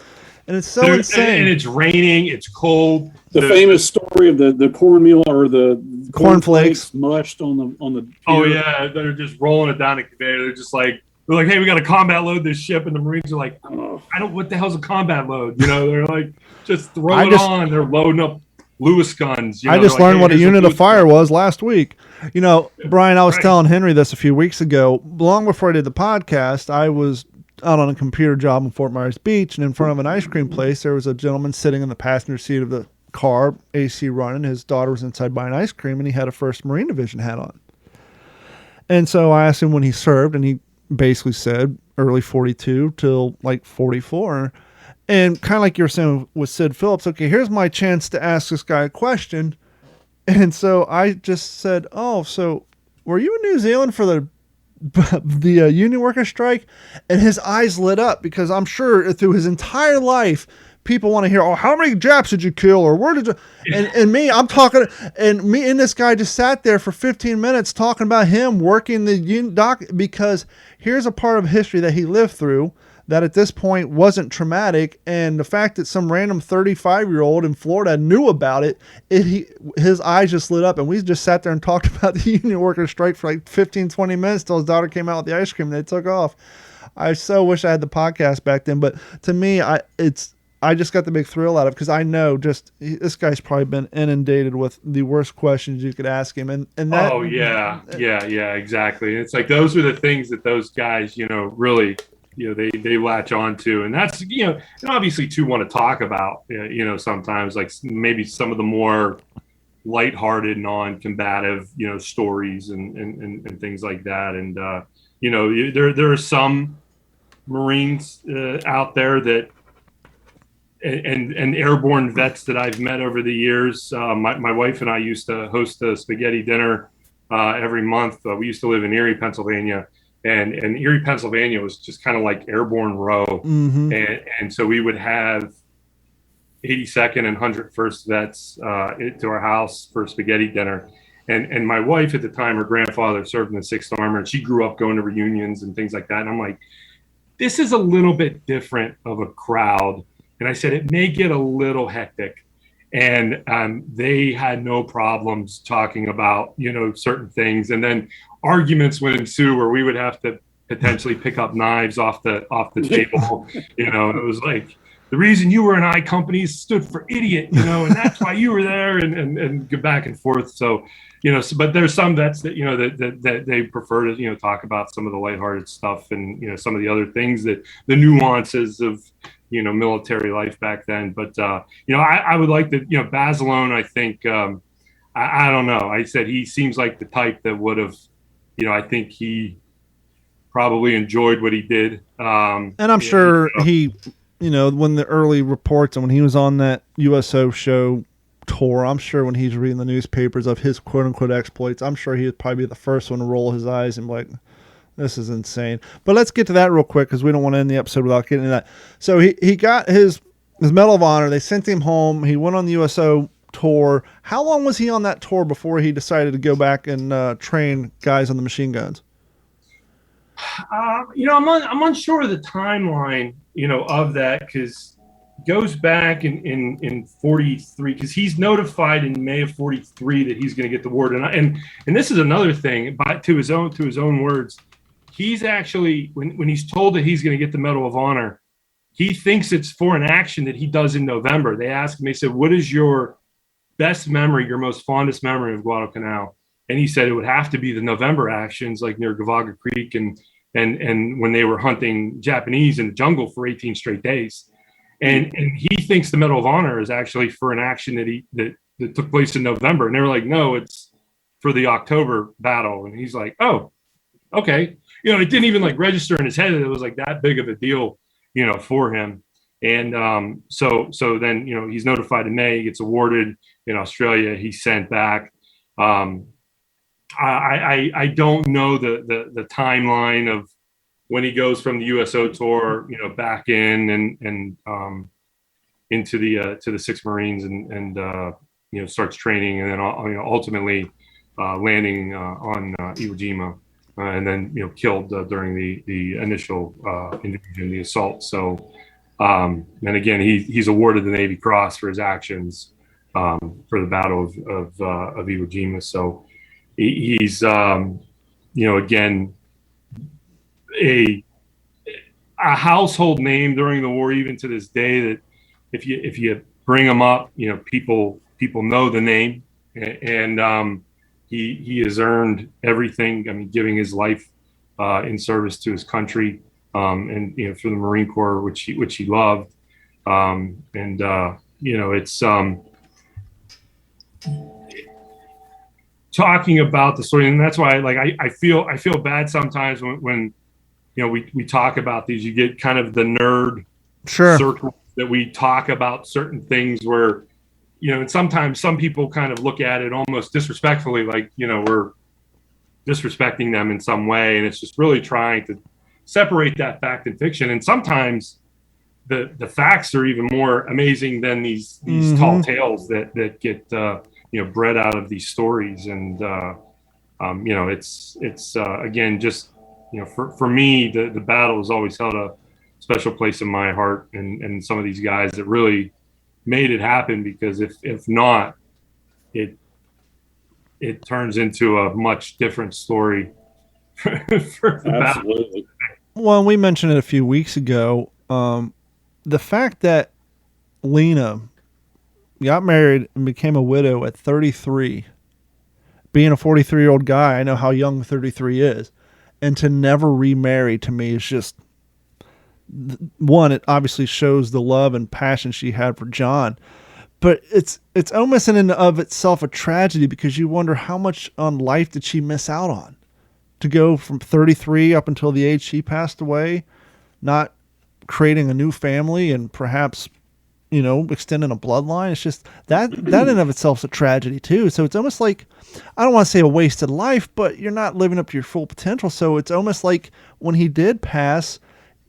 And it's so insane. And it's raining, it's cold. The famous story of the cornmeal or the cornflakes mushed on the pier. Oh yeah, they're just rolling it down the conveyor. They're like, hey, we got to combat load this ship, and the Marines are like, what the hell's a combat load? They're like, just throw it on. They're loading up Lewis guns. I just learned what a unit of fire was last week. Brian, I was telling Henry this a few weeks ago. Long before I did the podcast, I was out on a computer job in Fort Myers Beach, and in front of an ice cream place, there was a gentleman sitting in the passenger seat of the car, AC running. His daughter was inside buying ice cream, and he had a 1st Marine Division hat on. And so I asked him when he served, and he basically said early 42 till like 44. And kind of like you were saying with Sid Phillips, okay, here's my chance to ask this guy a question. And so I just said, oh, so were you in New Zealand for the union worker strike? And his eyes lit up, because I'm sure through his entire life, people want to hear, oh, how many Japs did you kill? Or where did you, and me, I'm talking, and me and this guy just sat there for 15 minutes talking about him working the union dock, because here's a part of history that he lived through that at this point wasn't traumatic. And the fact that some random 35-year-old in Florida knew about it, his eyes just lit up, and we just sat there and talked about the union worker strike for like 15, 20 minutes till his daughter came out with the ice cream and they took off. I so wish I had the podcast back then, but to me, I just got the big thrill out of it, because I know this guy's probably been inundated with the worst questions you could ask him. And that, oh yeah, exactly. It's like, those are the things that those guys, really, they latch on to. And that's, and obviously too want to talk about, sometimes like maybe some of the more lighthearted, non-combative, stories and things like that. And, there are some Marines out there that, and airborne vets that I've met over the years. My wife and I used to host a spaghetti dinner every month. We used to live in Erie, Pennsylvania, and Erie, Pennsylvania was just kind of like airborne row. Mm-hmm. And so we would have 82nd and 101st vets to our house for spaghetti dinner. And my wife at the time, her grandfather served in the 6th Armor, and she grew up going to reunions and things like that. And I'm like, this is a little bit different of a crowd. And I said, it may get a little hectic. And they had no problems talking about, certain things. And then arguments would ensue where we would have to potentially pick up knives off the table. And it was like, the reason you were in I companies stood for idiot, and that's why you were there, and go back and forth. So, but there's some vets that, that they prefer to, talk about some of the lighthearted stuff and, some of the other things, that the nuances of, military life back then. But, I would like to, Basilone, I think, I don't know. I said he seems like the type that would have, I think he probably enjoyed what he did. And I'm sure he, when the early reports and when he was on that USO show tour, I'm sure when he's reading the newspapers of his quote unquote exploits, I'm sure he'd probably be the first one to roll his eyes and be like, this is insane. But let's get to that real quick, because we don't want to end the episode without getting into that. So he got his Medal of Honor. They sent him home. He went on the USO tour. How long was he on that tour before he decided to go back and train guys on the machine guns? I'm unsure of the timeline, of that, because it goes back in 43, because he's notified in May of 43 that he's going to get the award. And this is another thing, but to his own words, he's actually, when he's told that he's going to get the Medal of Honor, he thinks it's for an action that he does in November. They asked him, they said, what is your best memory, your most fondest memory of Guadalcanal? And he said it would have to be the November actions, like near Gavaga Creek and when they were hunting Japanese in the jungle for 18 straight days. And he thinks the Medal of Honor is actually for an action that took place in November. And they were like, no, it's for the October battle. And he's like, oh, okay. It didn't even like register in his head that it was like that big of a deal, for him. And so then, he's notified in May, he gets awarded in Australia. He's sent back. I don't know the timeline of when he goes from the USO tour, back in and into the to the 6th Marines and starts training, and then ultimately landing on Iwo Jima, and then killed during the initial invasion, the assault. So and again, he's awarded the Navy Cross for his actions for the Battle of Iwo Jima. So he's again a household name during the war, even to this day, that if you bring him up, people know the name, and he has earned everything. I mean, giving his life in service to his country, and for the Marine Corps, which he loved, it's talking about the story, and that's why like I feel bad sometimes when we talk about these. You get kind of the nerd circle that we talk about certain things where and sometimes some people kind of look at it almost disrespectfully, like we're disrespecting them in some way, and it's just really trying to separate that fact and fiction. And sometimes the facts are even more amazing than these tall tales that get bred out of these stories. And it's again, just for me, the battle has always held a special place in my heart, and some of these guys that really made it happen, because if not, it turns into a much different story for the Absolutely. battle. Well, we mentioned it a few weeks ago. The fact that Lena got married and became a widow at 33, being a 43-year-old guy, I know how young 33 is, and to never remarry, to me is just, one, it obviously shows the love and passion she had for John, but it's almost in and of itself a tragedy, because you wonder how much on life did she miss out on to go from 33 up until the age she passed away, not creating a new family and perhaps extending a bloodline. It's just that in and of itself is a tragedy too. So it's almost like, I don't want to say a wasted life, but you're not living up to your full potential. So it's almost like when he did pass,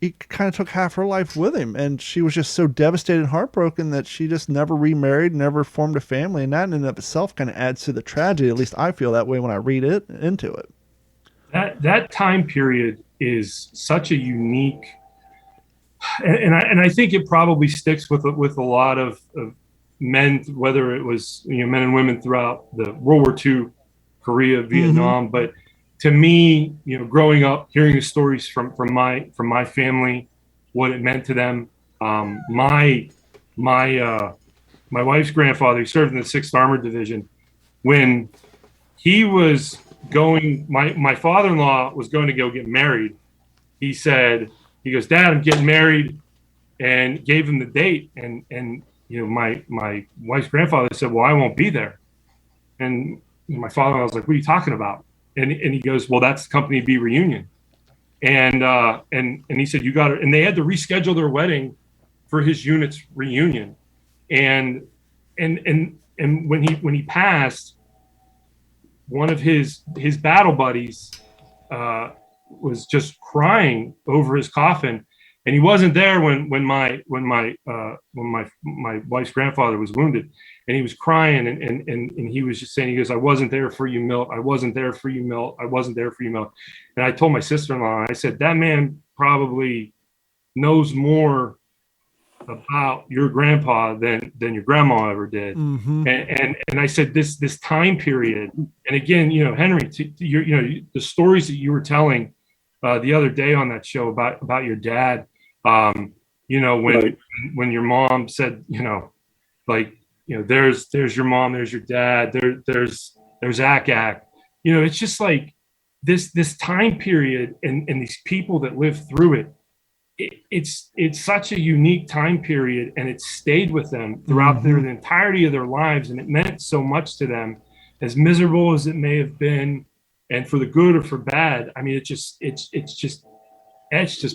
he kind of took half her life with him, and she was just so devastated and heartbroken that she just never remarried, never formed a family. And that in and of itself kind of adds to the tragedy. At least I feel that way when I read it into it. That time period is such a unique, and I think it probably sticks with a lot of men, whether it was men and women throughout the World War II, Korea, Vietnam. But to me, growing up, hearing the stories from my family, what it meant to them. My wife's grandfather, he served in the 6th Armored Division. When he was going, my father-in-law was going to go get married. He goes, "Dad, I'm getting married," and gave him the date. And my wife's grandfather said, "Well, I won't be there." And my father-in-law was like, "What are you talking about?" And he goes, "Well, that's Company B reunion." And he said, "You got it." And they had to reschedule their wedding for his unit's reunion. And when he passed, one of his battle buddies was just crying over his coffin, and he wasn't there when my wife's grandfather was wounded, and he was crying, and he was just saying, he goes, "I wasn't there for you, Milt. I wasn't there for you, Milt. I wasn't there for you, Milt." And I told my sister-in-law, I said, "That man probably knows more about your grandpa than your grandma ever did." And I said, this time period, and again, Henry, the stories that you were telling the other day on that show about your dad, when your mom said, there's your mom, there's your dad, there's Ak. It's just like this time period and these people that lived through it. It's such a unique time period, and it stayed with them throughout the entirety of their lives, and it meant so much to them, as miserable as it may have been, and for the good or for bad. I mean, it's just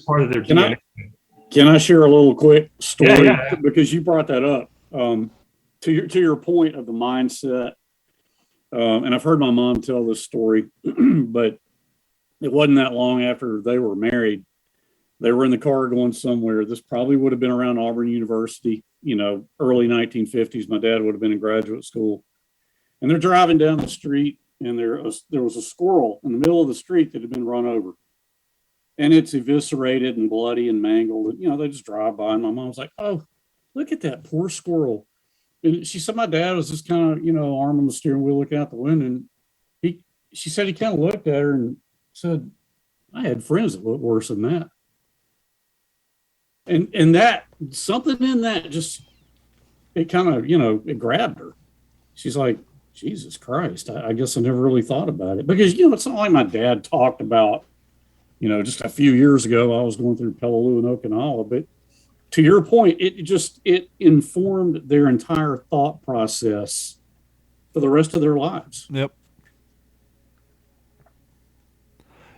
part of their DNA. Can I share a little quick story? Yeah. Because you brought that up. To your point of the mindset, and I've heard my mom tell this story, but it wasn't that long after they were married. They were in the car going somewhere. This probably would have been around Auburn University, early 1950s. My dad would have been in graduate school. And they're driving down the street, and there was a squirrel in the middle of the street that had been run over. And it's eviscerated and bloody and mangled. And, they just drive by, and my mom was like, "Oh, look at that poor squirrel." And she said my dad was just kind of, arm on the steering wheel looking out the window. And she said he kind of looked at her and said, "I had friends that looked worse than that." And that, something in that just, it kind of, it grabbed her. She's like, "Jesus Christ, I guess I never really thought about it." Because, it's not like my dad talked about, just a few years ago, I was going through Peleliu and Okinawa. But to your point, it informed their entire thought process for the rest of their lives. Yep.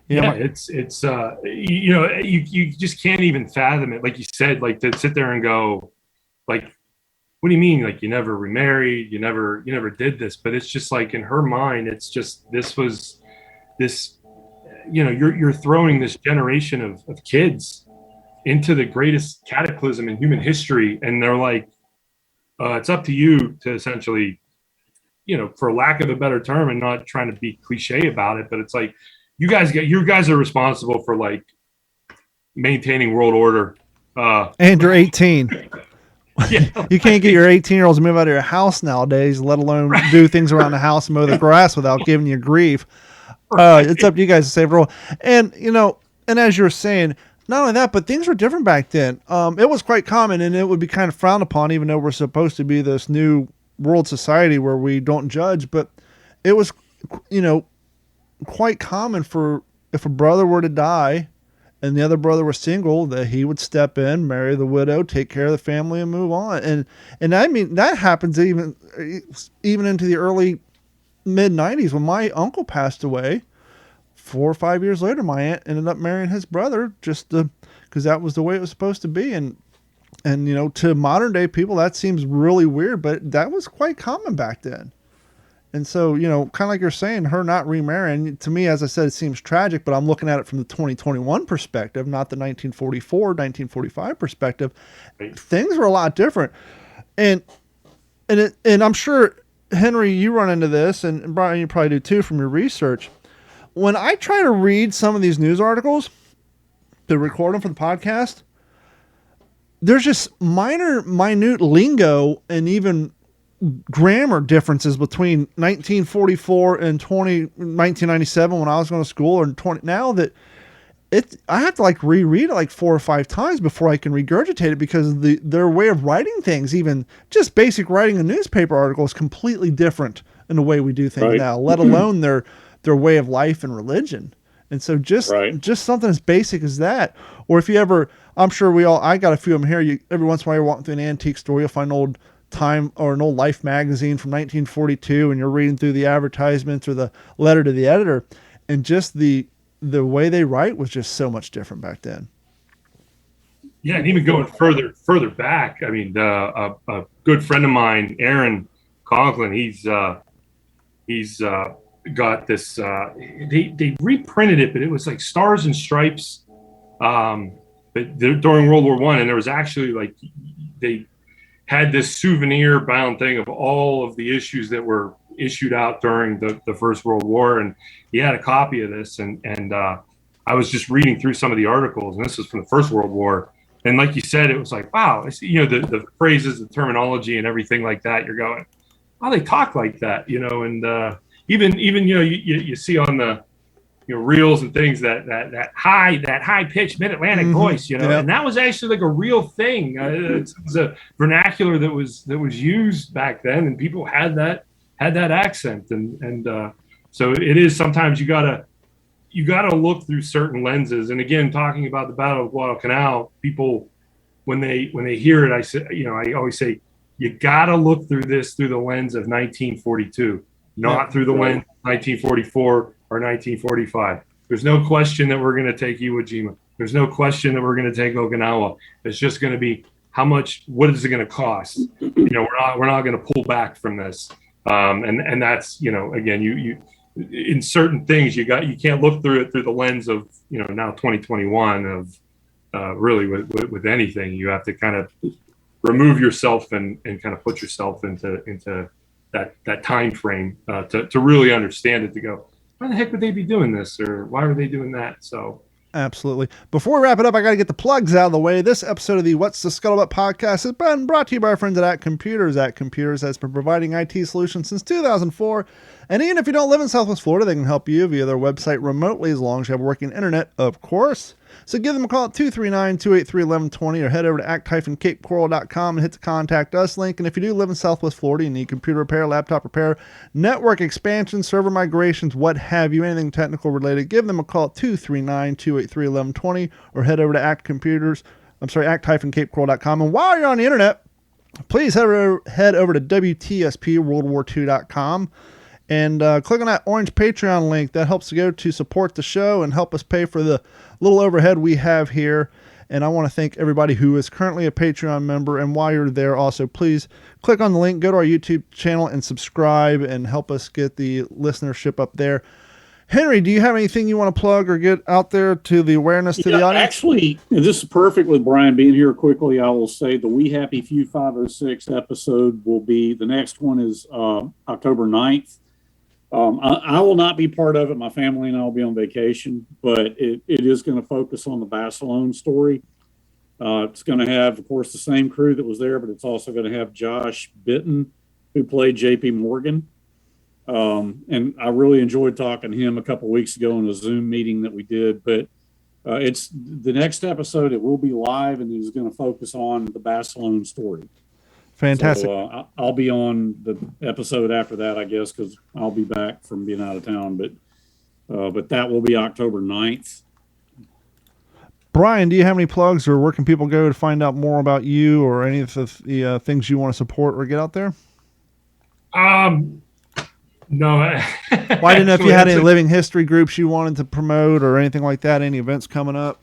Yeah, it's you just can't even fathom it. Like you said, like to sit there and go, like, what do you mean? Like you never remarried, you never did this, but it's just like in her mind, it's just you're throwing this generation of kids into the greatest cataclysm in human history, and they're like, it's up to you to essentially, for lack of a better term, and not trying to be cliche about it, but it's like you guys are responsible for like maintaining world order. And you're 18. Yeah, you can't get your 18-year-olds to move out of your house nowadays, let alone do things around the house and mow the grass without giving you grief. It's up to you guys to save the world. And, and as you were saying, not only that, but things were different back then. It was quite common, and it would be kind of frowned upon, even though we're supposed to be this new world society where we don't judge. But it was, quite common for if a brother were to die and the other brother was single, that he would step in, marry the widow, take care of the family, and move on. And I mean, that happens even into the early mid-90s when my uncle passed away. 4 or 5 years later, my aunt ended up marrying his brother just because that was the way it was supposed to be. And to modern day people, that seems really weird, but that was quite common back then. And so, kind of like you're saying, her not remarrying, to me, as I said, it seems tragic, but I'm looking at it from the 2021 perspective, not the 1944, 1945 perspective. Right. Things were a lot different. And I'm sure, Henry, you run into this, and Brian, you probably do too from your research. When I try to read some of these news articles to record them for the podcast, there's just minute lingo and even grammar differences between 1944 and 1997 when I was going to school, and 20 now that I have to like reread it like 4 or 5 times before I can regurgitate it, because their way of writing things, even just basic writing a newspaper article, is completely different in the way we do things now, let alone their way of life and religion. And so just something as basic as that, or if you ever, I'm sure I got a few of them here. Every once in a while you're walking through an antique store, you'll find an old Time or an old Life magazine from 1942, and you're reading through the advertisements or the letter to the editor, and just the way they write was just so much different back then. Yeah, and even going further back, I mean, a good friend of mine, Aaron Conklin, he's got this. They reprinted it, but it was like Stars and Stripes, but during World War I, and there was actually like they had this souvenir bound thing of all of the issues that were issued out during the First World War. And he had a copy of this. And I was just reading through some of the articles, and this was from the First World War. And like you said, it was like, wow, the phrases, the terminology and everything like that, you're going, oh, they talk like that, and even, you see on the, reels and things that high pitched mid-Atlantic voice, and that was actually like a real thing. It was a vernacular that was used back then, and people had that accent, and so it is sometimes you gotta look through certain lenses. And again, talking about the Battle of Guadalcanal, people when they hear it, I always say you gotta look through this through the lens of 1942, not through the lens of 1944. Or 1945. There's no question that we're going to take Iwo Jima. There's no question that we're going to take Okinawa. It's just going to be what is it going to cost? We're not going to pull back from this. And that's, again, you in certain things you can't look through it through the lens of, now 2021 of really with anything. You have to kind of remove yourself and kind of put yourself into that time frame to really understand it, to go, why the heck would they be doing this, or why were they doing that? So absolutely. Before we wrap it up, I got to get the plugs out of the way. This episode of the What's the Scuttlebutt podcast has been brought to you by our friends at Computers. At Computers has been providing IT solutions since 2004. And even if you don't live in Southwest Florida, they can help you via their website remotely, as long as you have working internet, of course. So give them a call at 239-283-1120 or head over to act-capecoral.com and hit the contact us link. And if you do live in Southwest Florida, you need computer repair, laptop repair, network expansion, server migrations, what have you, anything technical related, give them a call at 239-283-1120 or head over to act-capecoral.com. And while you're on the internet, please head over to WTSPWWII.com and click on that orange Patreon link. That helps to go to support the show and help us pay for the little overhead we have here. And I want to thank everybody who is currently a Patreon member. And while you're there, also, please click on the link, go to our YouTube channel and subscribe and help us get the listenership up there. Henry, do you have anything you want to plug or get out there to the awareness to the audience? Actually, this is perfect with Brian being here quickly. I will say the We Happy Few 506 episode will be, the next one is October 9th. I will not be part of it. My family and I will be on vacation, but it is going to focus on the Barcelona story. It's going to have, of course, the same crew that was there, but it's also going to have Josh Bitton, who played JP Morgan. And I really enjoyed talking to him a couple of weeks ago in a Zoom meeting that we did. But it's the next episode. It will be live, and it's going to focus on the Barcelona story. Fantastic. So, I'll be on the episode after that, I guess, because I'll be back from being out of town. But that will be October 9th. Brian, do you have any plugs, or where can people go to find out more about you or any of the things you want to support or get out there? No. Well, I didn't know if you had any living history groups you wanted to promote or anything like that. Any events coming up?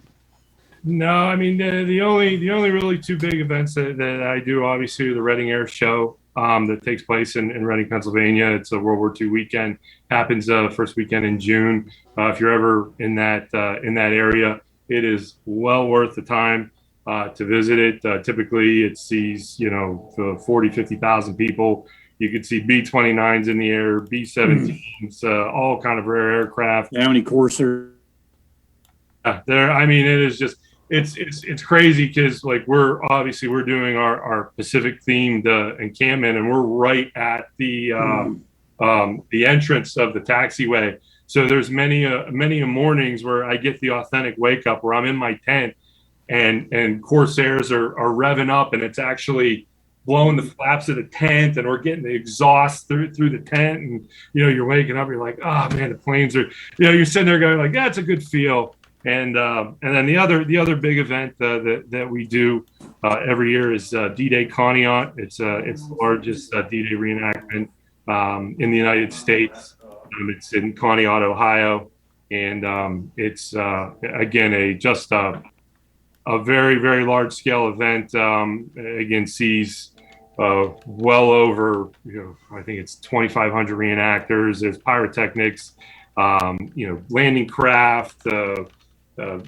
No, I mean the only really two big events that I do, obviously, the Reading Air Show that takes place in Reading, Pennsylvania. It's a World War II weekend. Happens first weekend in June. If you're ever in that area, it is well worth the time to visit it. Typically, it sees 40, 50,000 people. You could see B-29s in the air, B-17s, all kind of rare aircraft. How many Corsairs? There, I mean, it is just. It's crazy because we're doing our Pacific themed encampment, and we're right at the entrance of the taxiway. So there's many mornings where I get the authentic wake up where I'm in my tent and Corsairs are revving up, and it's actually blowing the flaps of the tent, and we're getting the exhaust through the tent, and you're waking up, you're like, oh man, the planes are, you're sitting there going like, that's a good feel. And then the other big event that we do every year is D-Day Conneaut. It's the largest D-Day reenactment in the United States. It's in Conneaut, Ohio, and it's again a very, very large scale event. Again, sees well over I think it's 2,500 reenactors. There's pyrotechnics, landing craft.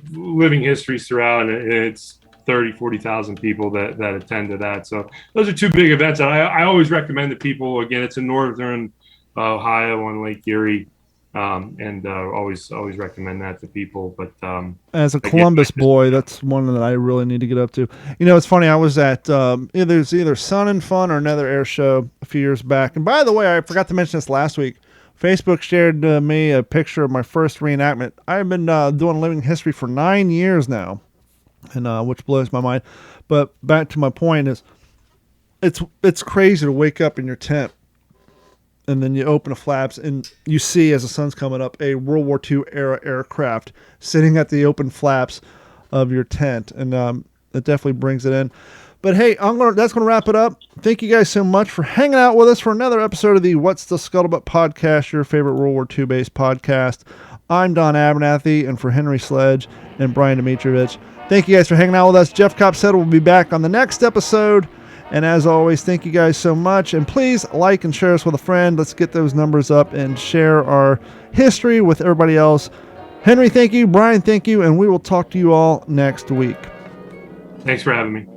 Living histories throughout, and it's 40,000 people that attend to that. So those are two big events. And I always recommend to people, again, it's in northern Ohio on Lake Erie, and always recommend that to people. But as a Columbus boy, that's one that I really need to get up to. It's funny, I was at either Sun and Fun or another air show a few years back. And by the way, I forgot to mention this last week. Facebook shared me a picture of my first reenactment. I've been doing living history for 9 years now, and which blows my mind. But back to my point is, it's crazy to wake up in your tent, and then you open the flaps, and you see, as the sun's coming up, a World War II era aircraft sitting at the open flaps of your tent, and it definitely brings it in. But hey, that's going to wrap it up. Thank you guys so much for hanging out with us for another episode of the What's the Scuttlebutt podcast, your favorite World War II based podcast. I'm Don Abernathy, and for Henry Sledge and Brian Domitrovich, thank you guys for hanging out with us. Jeff Copsetta will be back on the next episode. And as always, thank you guys so much. And please like and share us with a friend. Let's get those numbers up and share our history with everybody else. Henry, thank you. Brian, thank you. And we will talk to you all next week. Thanks for having me.